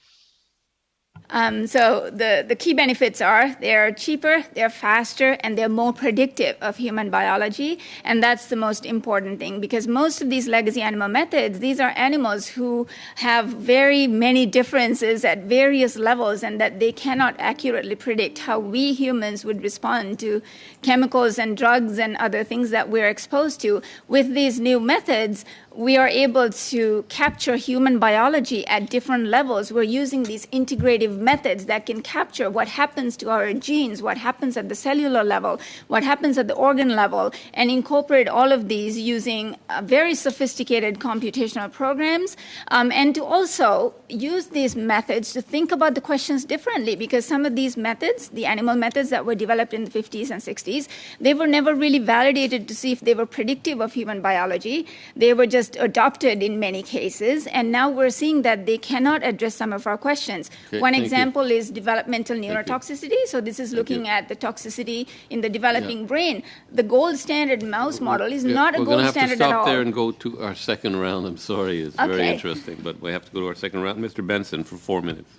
So the key benefits are they're cheaper, they're faster, and they're more predictive of human biology. And that's the most important thing, because most of these legacy animal methods, these are animals who have very many differences at various levels, and that they cannot accurately predict how we humans would respond to chemicals and drugs and other things that we're exposed to. With these new methods, we are able to capture human biology at different levels. We're using these integrative methods that can capture what happens to our genes, what happens at the cellular level, what happens at the organ level, and incorporate all of these using very sophisticated computational programs, and to also use these methods to think about the questions differently, because some of these methods, the animal methods that were developed in the 50s and 60s, they were never really validated to see if they were predictive of human biology. They were just adopted in many cases, and now we're seeing that they cannot address some of our questions. Okay, One example is developmental neurotoxicity. So this is looking at the toxicity in the developing brain. The gold standard mouse model is not a gold standard at all. We're going to have to stop there and go to our second round. I'm sorry, it's very interesting, but we have to go to our second round. Mr. Benson for 4 minutes.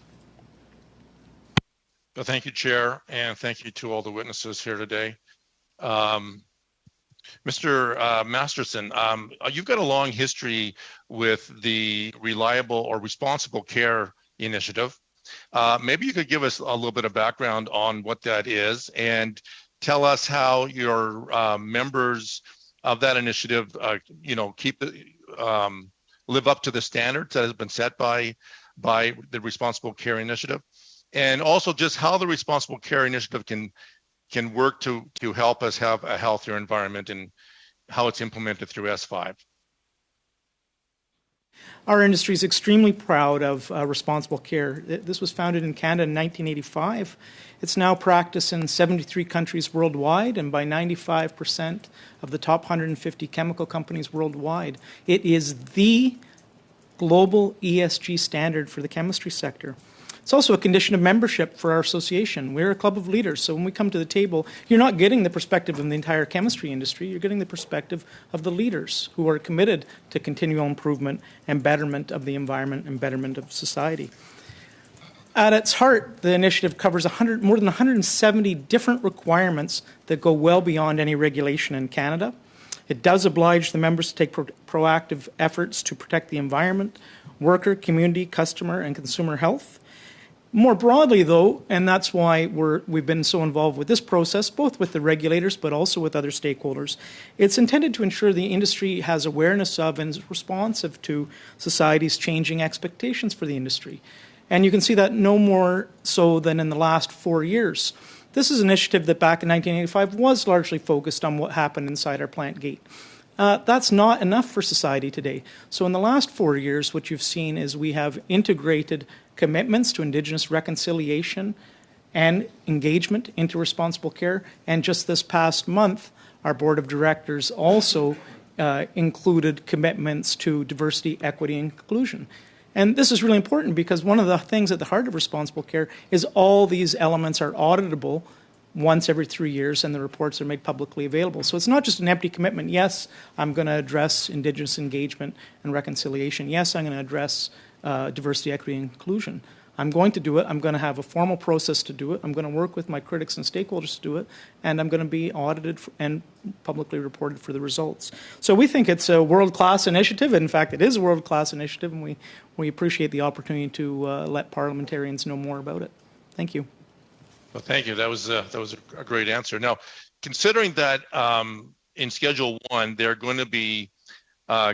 Well, thank you, Chair, and thank you to all the witnesses here today. Mr. Masterson, you've got a long history with the Reliable or Responsible Care Initiative. Maybe you could give us a little bit of background on what that is and tell us how your members of that initiative, live up to the standards that has been set by the Responsible Care Initiative, and also just how the Responsible Care Initiative can work to help us have a healthier environment and how it's implemented through S5. Our industry is extremely proud of responsible care. This was founded in Canada in 1985. It's now practiced in 73 countries worldwide and by 95% of the top 150 chemical companies worldwide. It is the global ESG standard for the chemistry sector. It's also a condition of membership for our association. We're a club of leaders, so when we come to the table, you're not getting the perspective of the entire chemistry industry, you're getting the perspective of the leaders who are committed to continual improvement and betterment of the environment and betterment of society. At its heart, the initiative covers more than 170 different requirements that go well beyond any regulation in Canada. It does oblige the members to take proactive efforts to protect the environment, worker, community, customer, and consumer health. More broadly, though, and that's why we've been so involved with this process, both with the regulators but also with other stakeholders, it's intended to ensure the industry has awareness of and is responsive to society's changing expectations for the industry. And you can see that no more so than in the last 4 years. This is an initiative that back in 1985 was largely focused on what happened inside our plant gate. That's not enough for society today. So in the last 4 years, what you've seen is we have integrated commitments to Indigenous reconciliation and engagement into responsible care. And just this past month, our board of directors also included commitments to diversity, equity, and inclusion. And this is really important because one of the things at the heart of responsible care is all these elements are auditable once every 3 years, and the reports are made publicly available. So it's not just an empty commitment. Yes, I'm going to address Indigenous engagement and reconciliation. Yes, I'm going to address diversity, equity, and inclusion. I'm going to do it. I'm going to have a formal process to do it. I'm going to work with my critics and stakeholders to do it, and I'm going to be audited and publicly reported for the results. So we think it's a world-class initiative. In fact, it is a world-class initiative, and we appreciate the opportunity to let parliamentarians know more about it. Thank you. Well, thank you. That was a great answer. Now, considering that in Schedule 1, they're going to be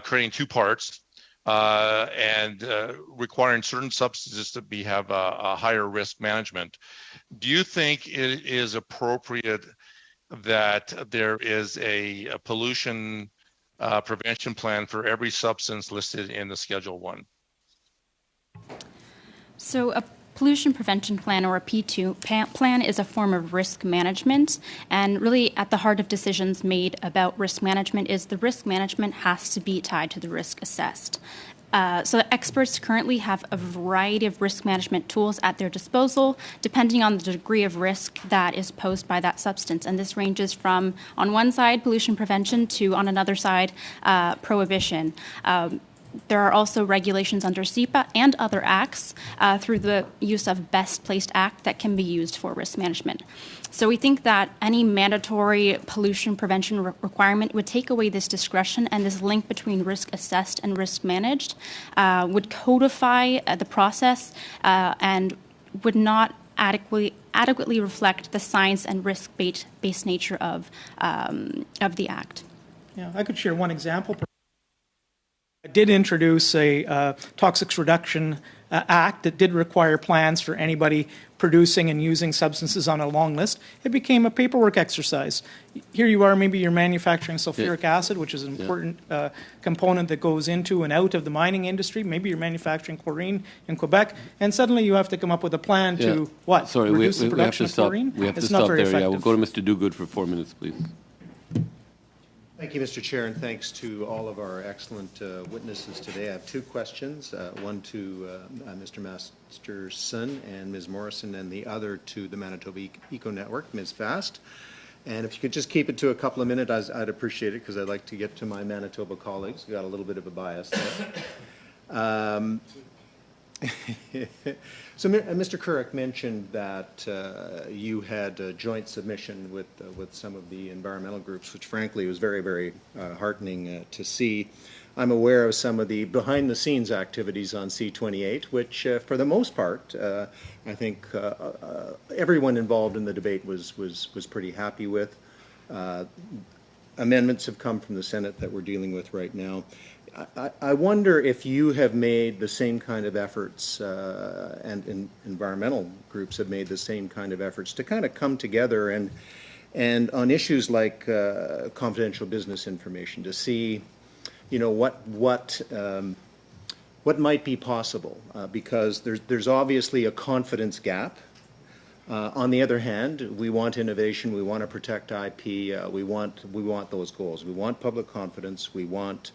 creating 2 parts and requiring certain substances to have a higher risk management, do you think it is appropriate that there is a pollution prevention plan for every substance listed in the Schedule 1? So a pollution prevention plan, or a P2 plan, is a form of risk management, and really at the heart of decisions made about risk management is the risk management has to be tied to the risk assessed. So experts currently have a variety of risk management tools at their disposal, depending on the degree of risk that is posed by that substance. And this ranges from, on one side, pollution prevention to, on another side, prohibition. There are also regulations under SEPA and other acts through the use of Best Placed Act that can be used for risk management. So we think that any mandatory pollution prevention requirement would take away this discretion, and this link between risk assessed and risk managed would codify the process and would not adequately reflect the science and risk-based nature of the act. Yeah, I could share one example. I did introduce a toxics reduction act that did require plans for anybody producing and using substances on a long list. It became a paperwork exercise. Here you are, maybe you're manufacturing sulfuric acid, which is an important component that goes into and out of the mining industry. Maybe you're manufacturing chlorine in Quebec, and suddenly you have to come up with a plan to what? Sorry, reduce we the have to production of stop. chlorine? We have It's to not stop very there. Yeah, effective. we'll go to Mr. Dogood for 4 minutes, please. Thank you, Mr. Chair, and thanks to all of our excellent witnesses today. I have two questions, one to Mr. Masterson and Ms. Morrison, and the other to the Manitoba Eco Network, Ms. Fast. And if you could just keep it to a couple of minutes, I'd appreciate it, because I'd like to get to my Manitoba colleagues. We've got a little bit of a bias there. So Mr. Couric mentioned that you had a joint submission with some of the environmental groups, which frankly was very, very heartening to see. I'm aware of some of the behind-the-scenes activities on C28, which for the most part, I think everyone involved in the debate was pretty happy with. Amendments have come from the Senate that we're dealing with right now. I wonder if you have made the same kind of efforts, and environmental groups have made the same kind of efforts to kind of come together and on issues like confidential business information to see, you know, what might be possible, because there's obviously a confidence gap. On the other hand, we want innovation. We want to protect IP. We want those goals. We want public confidence. We want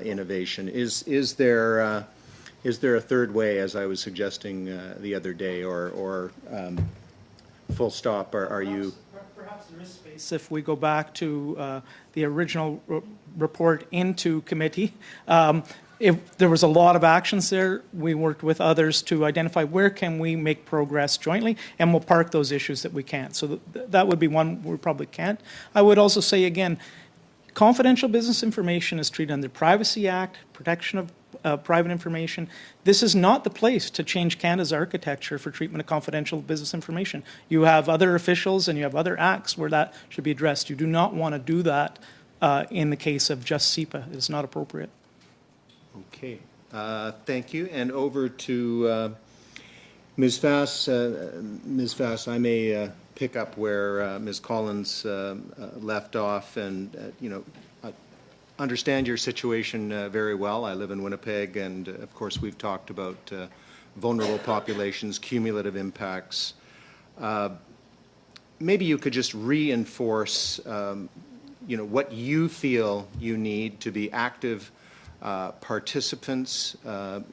innovation. Is there a third way, as I was suggesting the other day, or full stop? Are you? Perhaps there is space if we go back to the original report into committee. If there was a lot of actions there, we worked with others to identify where can we make progress jointly, and we'll park those issues that we can't. So that would be one we probably can't. I would also say again, confidential business information is treated under the Privacy Act, protection of private information. This is not the place to change Canada's architecture for treatment of confidential business information. You have other officials and you have other acts where that should be addressed. You do not want to do that in the case of just SEPA. It's not appropriate. Okay, thank you. And over to Ms. Fass. Ms. Fass, I may pick up where Ms. Collins left off, and you know, I understand your situation very well. I live in Winnipeg, and of course we've talked about vulnerable populations, cumulative impacts. Maybe you could just reinforce, you know, what you feel you need to be active participants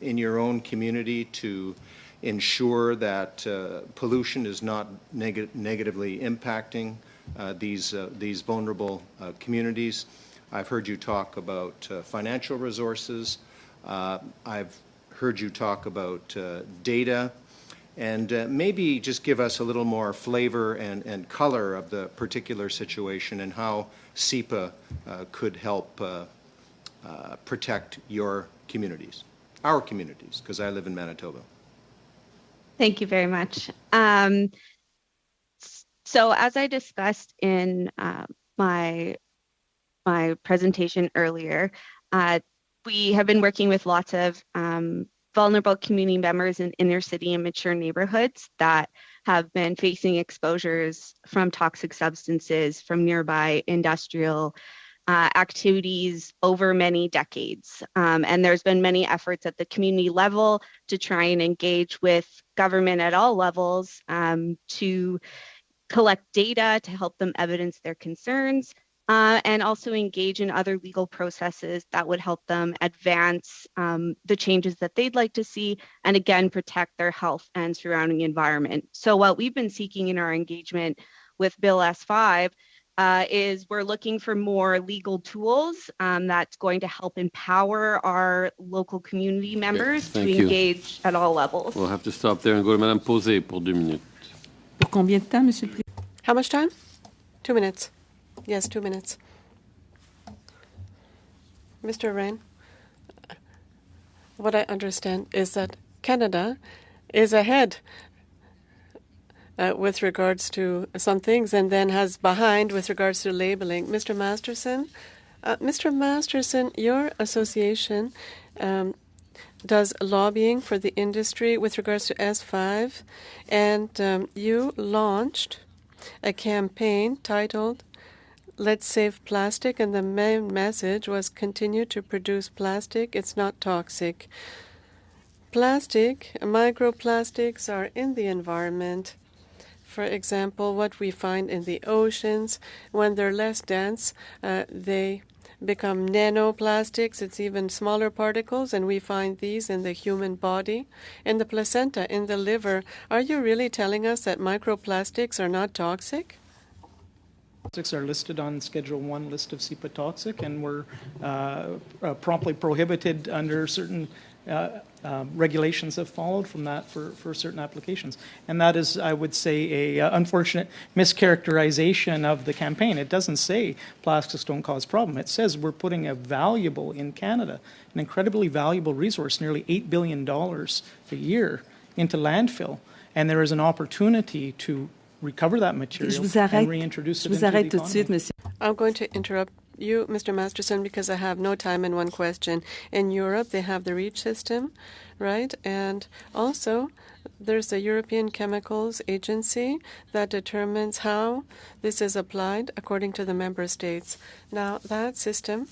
in your own community to ensure that pollution is not negatively impacting these vulnerable communities. I've heard you talk about financial resources. I've heard you talk about data, and maybe just give us a little more flavor and color of the particular situation and how SEPA could help protect your communities, our communities, because I live in Manitoba. Thank you very much. So as I discussed in my presentation earlier, we have been working with lots of vulnerable community members in inner city and mature neighborhoods that have been facing exposures from toxic substances from nearby industrial activities over many decades. And there's been many efforts at the community level to try and engage with government at all levels to collect data to help them evidence their concerns, and also engage in other legal processes that would help them advance the changes that they'd like to see, and again, protect their health and surrounding environment. So what we've been seeking in our engagement with Bill S5 is we're looking for more legal tools that's going to help empower our local community members to engage at all levels. We'll have to stop there and go to Madame Posé pour 2 minutes. Pour combien de temps, Monsieur le Président? How much time? 2 minutes. Yes, 2 minutes. Mr. Rain, what I understand is that Canada is ahead with regards to some things and then has behind with regards to labeling. Mr. Masterson, your association does lobbying for the industry with regards to S5, and you launched a campaign titled Let's Save Plastic, and the main message was continue to produce plastic. It's not toxic. Plastic, microplastics are in the environment. For example, what we find in the oceans, when they're less dense, they become nanoplastics. It's even smaller particles, and we find these in the human body, in the placenta, in the liver. Are you really telling us that microplastics are not toxic? Plastics are listed on Schedule 1 list of CEPA toxic and were promptly prohibited under certain regulations have followed from that for certain applications. And that is, I would say, a unfortunate mischaracterization of the campaign. It doesn't say plastics don't cause problem. It says we're putting a valuable, in Canada, an incredibly valuable resource, nearly $8 billion a year, into landfill. And there is an opportunity to recover that material and reintroduce it into the economy. I'm going to interrupt you, Mr. Masterson, because I have no time and one question. In Europe, they have the REACH system, right? And also, there's the European Chemicals Agency that determines how this is applied according to the member states. Now, that system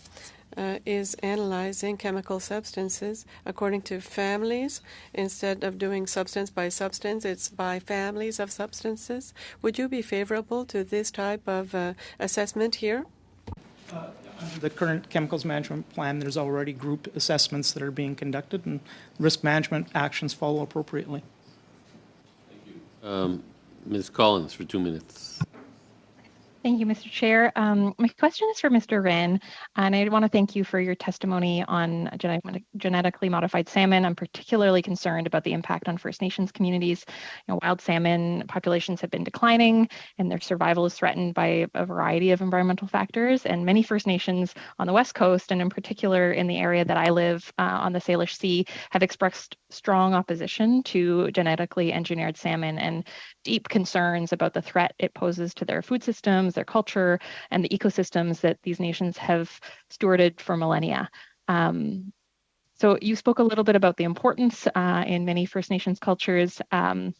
is analyzing chemical substances according to families. Instead of doing substance by substance, it's by families of substances. Would you be favorable to this type of assessment here? Under the current chemicals management plan, there's already group assessments that are being conducted, and risk management actions follow appropriately. Thank you. Ms. Collins for 2 minutes. Thank you, Mr. Chair. My question is for Mr. Wren, and I want to thank you for your testimony on genetically modified salmon. I'm particularly concerned about the impact on First Nations communities. Wild salmon populations have been declining, and their survival is threatened by a variety of environmental factors. And many First Nations on the West Coast, and in particular in the area that I live on the Salish Sea, have expressed strong opposition to genetically engineered salmon and deep concerns about the threat it poses to their food systems, their culture, and the ecosystems that these nations have stewarded for millennia. So you spoke a little bit about the importance in many First Nations cultures. I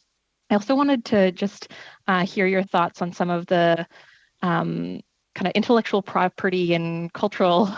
also wanted to just hear your thoughts on some of the kind of intellectual property and cultural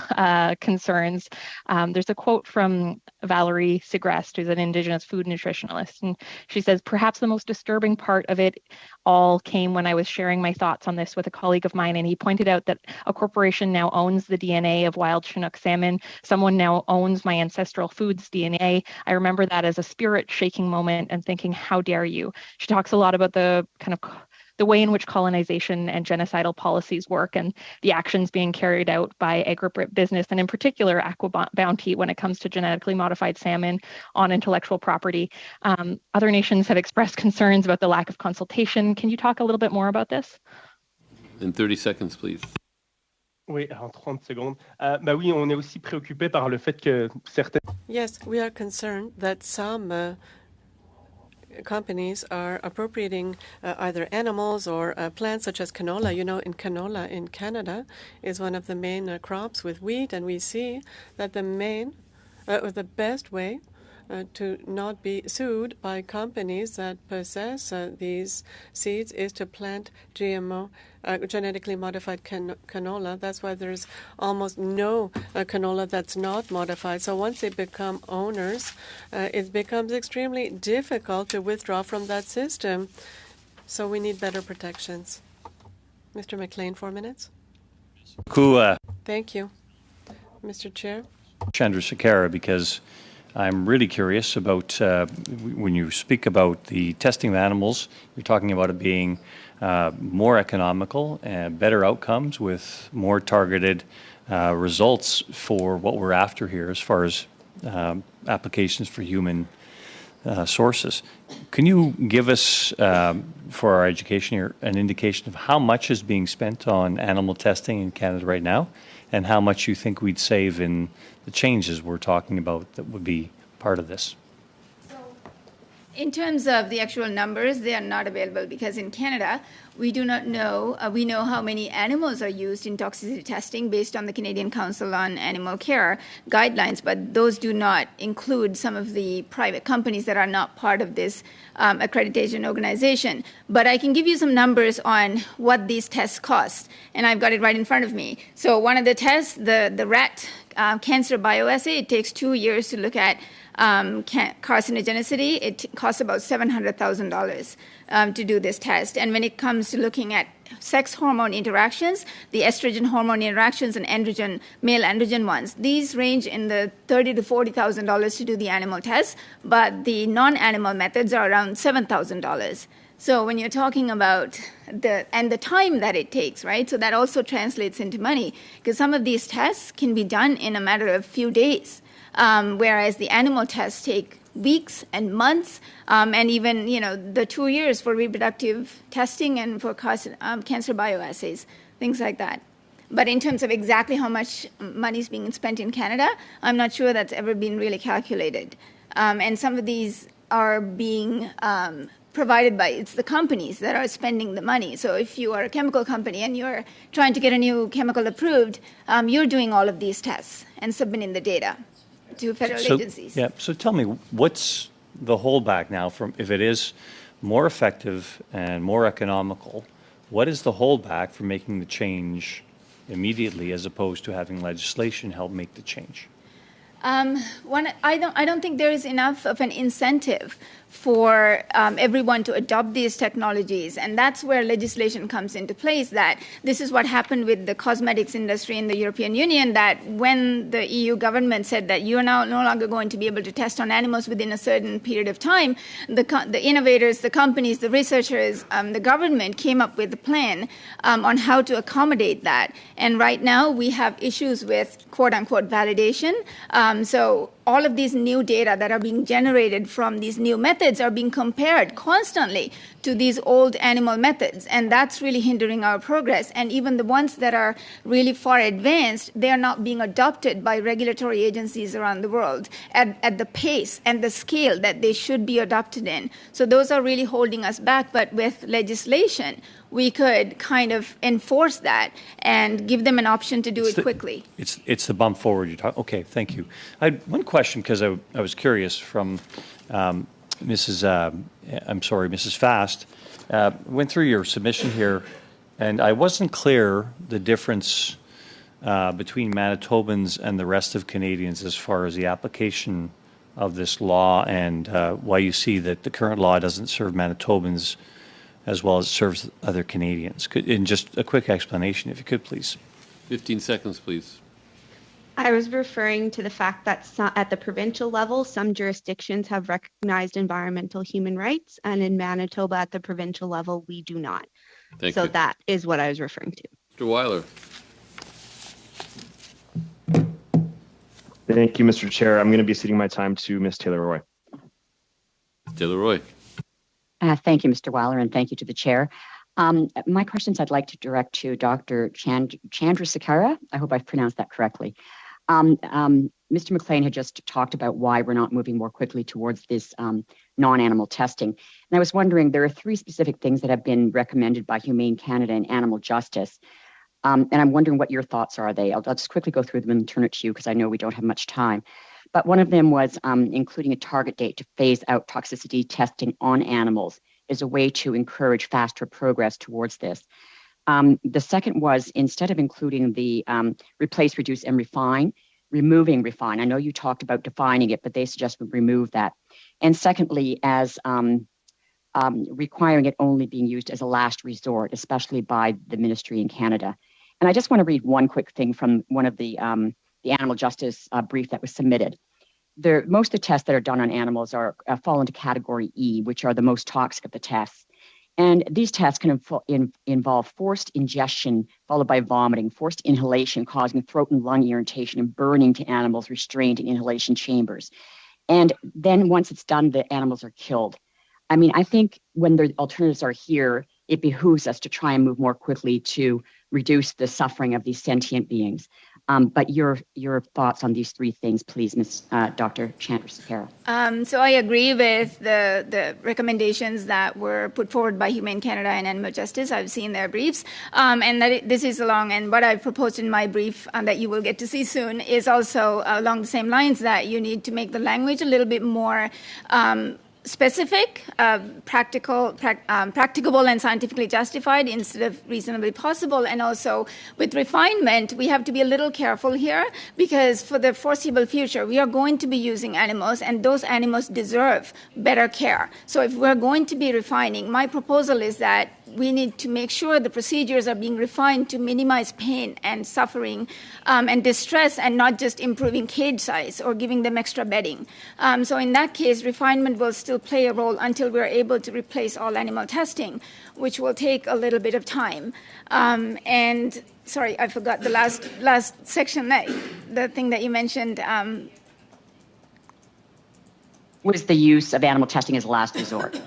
concerns. There's a quote from Valerie Segrest, who's an Indigenous food nutritionalist, and she says, perhaps the most disturbing part of it all came when I was sharing my thoughts on this with a colleague of mine, and he pointed out that a corporation now owns the DNA of wild Chinook salmon. Someone now owns my ancestral food's DNA. I remember that as a spirit-shaking moment and thinking, how dare you? She talks a lot about the kind of the way in which colonization and genocidal policies work and the actions being carried out by agribusiness, and in particular Aqua Bounty when it comes to genetically modified salmon on intellectual property. Other nations have expressed concerns about the lack of consultation. Can you talk a little bit more about this? In 30 seconds, please. Oui, en 30 secondes. Ben oui, on est aussi préoccupé par le fait que certains... Yes, we are concerned that some companies are appropriating either animals or plants such as canola. You know, in canola in Canada is one of the main crops with wheat, and we see that the best way to not be sued by companies that possess these seeds is to plant GMO, genetically modified canola. That's why there's almost no canola that's not modified. So once they become owners, it becomes extremely difficult to withdraw from that system. So we need better protections. Mr. McLean, 4 minutes. Thank you, Mr. Chair. Chandrasekhara, because I'm really curious about when you speak about the testing of animals, you're talking about it being more economical and better outcomes with more targeted results for what we're after here as far as applications for human sources. Can you give us, for our education here, an indication of how much is being spent on animal testing in Canada right now, and how much you think we'd save in the changes we're talking about that would be part of this? In terms of the actual numbers, they are not available because in Canada, we do not know, we know how many animals are used in toxicity testing based on the Canadian Council on Animal Care guidelines, but those do not include some of the private companies that are not part of this accreditation organization. But I can give you some numbers on what these tests cost, and I've got it right in front of me. So one of the tests, the rat cancer bioassay, it takes 2 years to look at carcinogenicity. It costs about $700,000 to do this test. And when it comes to looking at sex hormone interactions, the estrogen hormone interactions and androgen, male androgen ones, these range in the $30,000 to $40,000 to do the animal test, but the non-animal methods are around $7,000. So when you're talking about the time that it takes, right? So that also translates into money, because some of these tests can be done in a matter of few days. Whereas the animal tests take weeks and months, and even the 2 years for reproductive testing and for cancer bioassays, things like that. But in terms of exactly how much money is being spent in Canada, I'm not sure that's ever been really calculated. And some of these are being provided by, it's the companies that are spending the money. So if you are a chemical company and you're trying to get a new chemical approved, you're doing all of these tests and submitting the data to federal agencies. Yeah. So tell me, what's the holdback now from, if it is more effective and more economical, what is the holdback for making the change immediately as opposed to having legislation help make the change? I don't think there is enough of an incentive for everyone to adopt these technologies. And that's where legislation comes into place, that this is what happened with the cosmetics industry in the European Union, that when the EU government said that you're now no longer going to be able to test on animals within a certain period of time, the innovators, the companies, the researchers, the government came up with a plan on how to accommodate that. And right now we have issues with quote-unquote validation. So all of these new data that are being generated from these new methods are being compared constantly to these old animal methods. And that's really hindering our progress. And even the ones that are really far advanced, they are not being adopted by regulatory agencies around the world at the pace and the scale that they should be adopted in. So those are really holding us back. But with legislation, we could kind of enforce that and give them an option to do it quickly. It's the bump forward you talk. Okay, thank you. I had one question because I was curious from Mrs. Fast. Went through your submission here, and I wasn't clear the difference between Manitobans and the rest of Canadians as far as the application of this law and why you see that the current law doesn't serve Manitobans as well as it serves other Canadians. In just a quick explanation, if you could, please. 15 seconds, please. I was referring to the fact that at the provincial level, some jurisdictions have recognized environmental human rights, and in Manitoba at the provincial level, we do not. Thank so you. That is what I was referring to. Mr. Weiler. Thank you, Mr. Chair. I'm going to be ceding my time to Ms. Taylor-Roy. Taylor-Roy. Thank you, Mr. Weiler, and thank you to the chair. My questions I'd like to direct to Dr. Chandrasekhara. I hope I've pronounced that correctly. Mr. McLean had just talked about why we're not moving more quickly towards this non-animal testing. And I was wondering, there are 3 specific things that have been recommended by Humane Canada and Animal Justice. And I'm wondering what your thoughts are. I'll just quickly go through them and turn it to you because I know we don't have much time. But one of them was including a target date to phase out toxicity testing on animals as a way to encourage faster progress towards this. The second was, instead of including the replace, reduce, and refine, removing refine. I know you talked about defining it, but they suggest we remove that. And secondly, as requiring it only being used as a last resort, especially by the ministry in Canada. And I just want to read one quick thing from one of the animal justice brief that was submitted. Most of the tests that are done on animals fall into category E, which are the most toxic of the tests. And these tests can involve forced ingestion followed by vomiting, forced inhalation causing throat and lung irritation, and burning to animals restrained in inhalation chambers. And then once it's done, the animals are killed. I mean, I think when the alternatives are here, it behooves us to try and move more quickly to reduce the suffering of these sentient beings. But your thoughts on these three things, please, Ms. Dr. Chandra-Sakara. So I agree with the recommendations that were put forward by Humane Canada and Animal Justice. I've seen their briefs, and that this is along. And what I've proposed in my brief that you will get to see soon is also along the same lines, that you need to make the language a little bit more specific, practicable and scientifically justified instead of reasonably possible. And also with refinement, we have to be a little careful here, because for the foreseeable future, we are going to be using animals, and those animals deserve better care. So if we're going to be refining, my proposal is that we need to make sure the procedures are being refined to minimize pain and suffering and distress, and not just improving cage size or giving them extra bedding. So in that case, refinement will still play a role until we're able to replace all animal testing, which will take a little bit of time. And sorry, I forgot the last section, the thing that you mentioned. Was the use of animal testing as a last resort?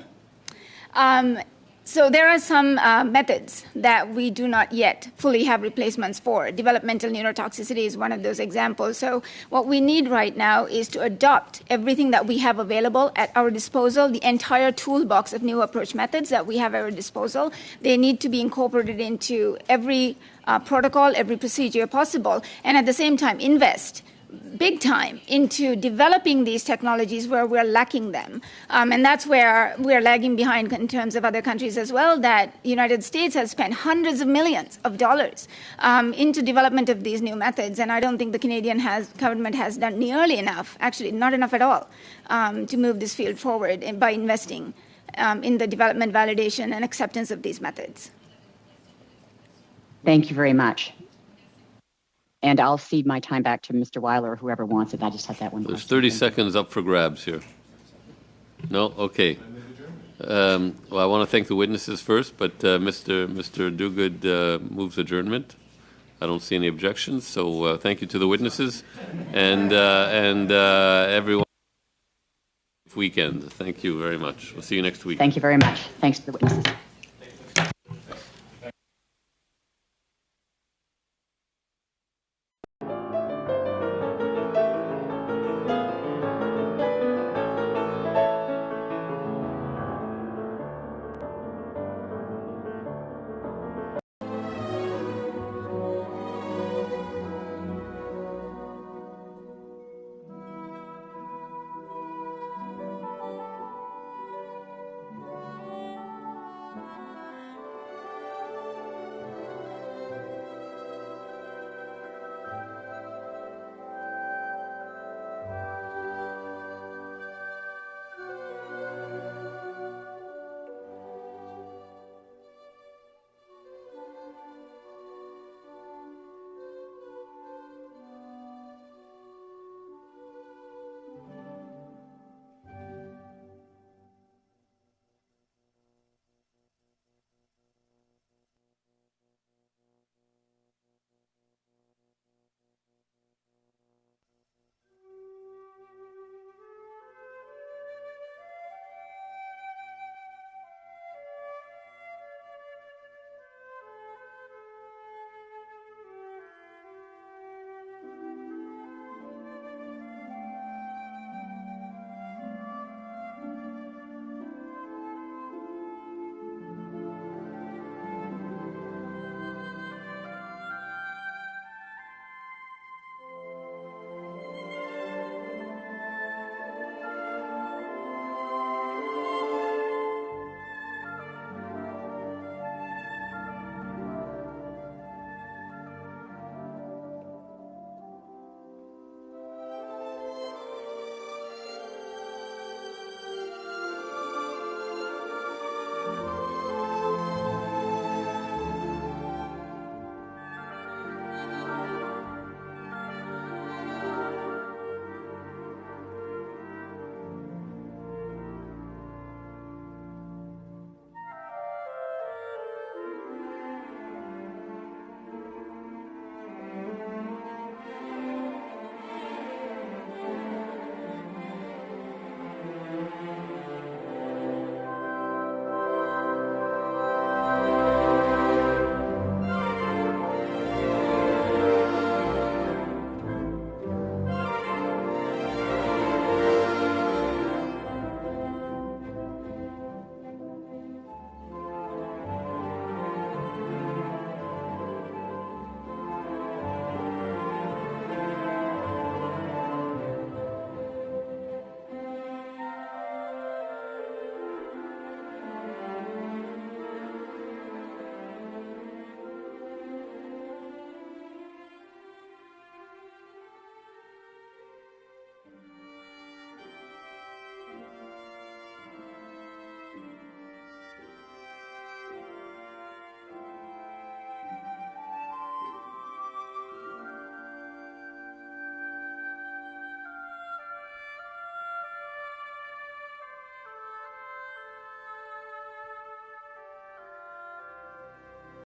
So there are some methods that we do not yet fully have replacements for. Developmental neurotoxicity is one of those examples. So what we need right now is to adopt everything that we have available at our disposal, the entire toolbox of new approach methods that we have at our disposal. They need to be incorporated into every protocol, every procedure possible, and at the same time invest big time into developing these technologies where we're lacking them. And that's where we're lagging behind in terms of other countries as well, that the United States has spent hundreds of millions of dollars into development of these new methods. And I don't think the Canadian government has done nearly enough, actually not enough at all, to move this field forward by investing in the development, validation, and acceptance of these methods. Thank you very much. And I'll cede my time back to Mr. Weiler or whoever wants it. I just had that one. There's 30 seconds up for grabs here. No? Okay. Well, I want to thank the witnesses first, but Mr. Duguid moves adjournment. I don't see any objections, so thank you to the witnesses and everyone. Weekend. Thank you very much. We'll see you next week. Thank you very much. Thanks to the witnesses.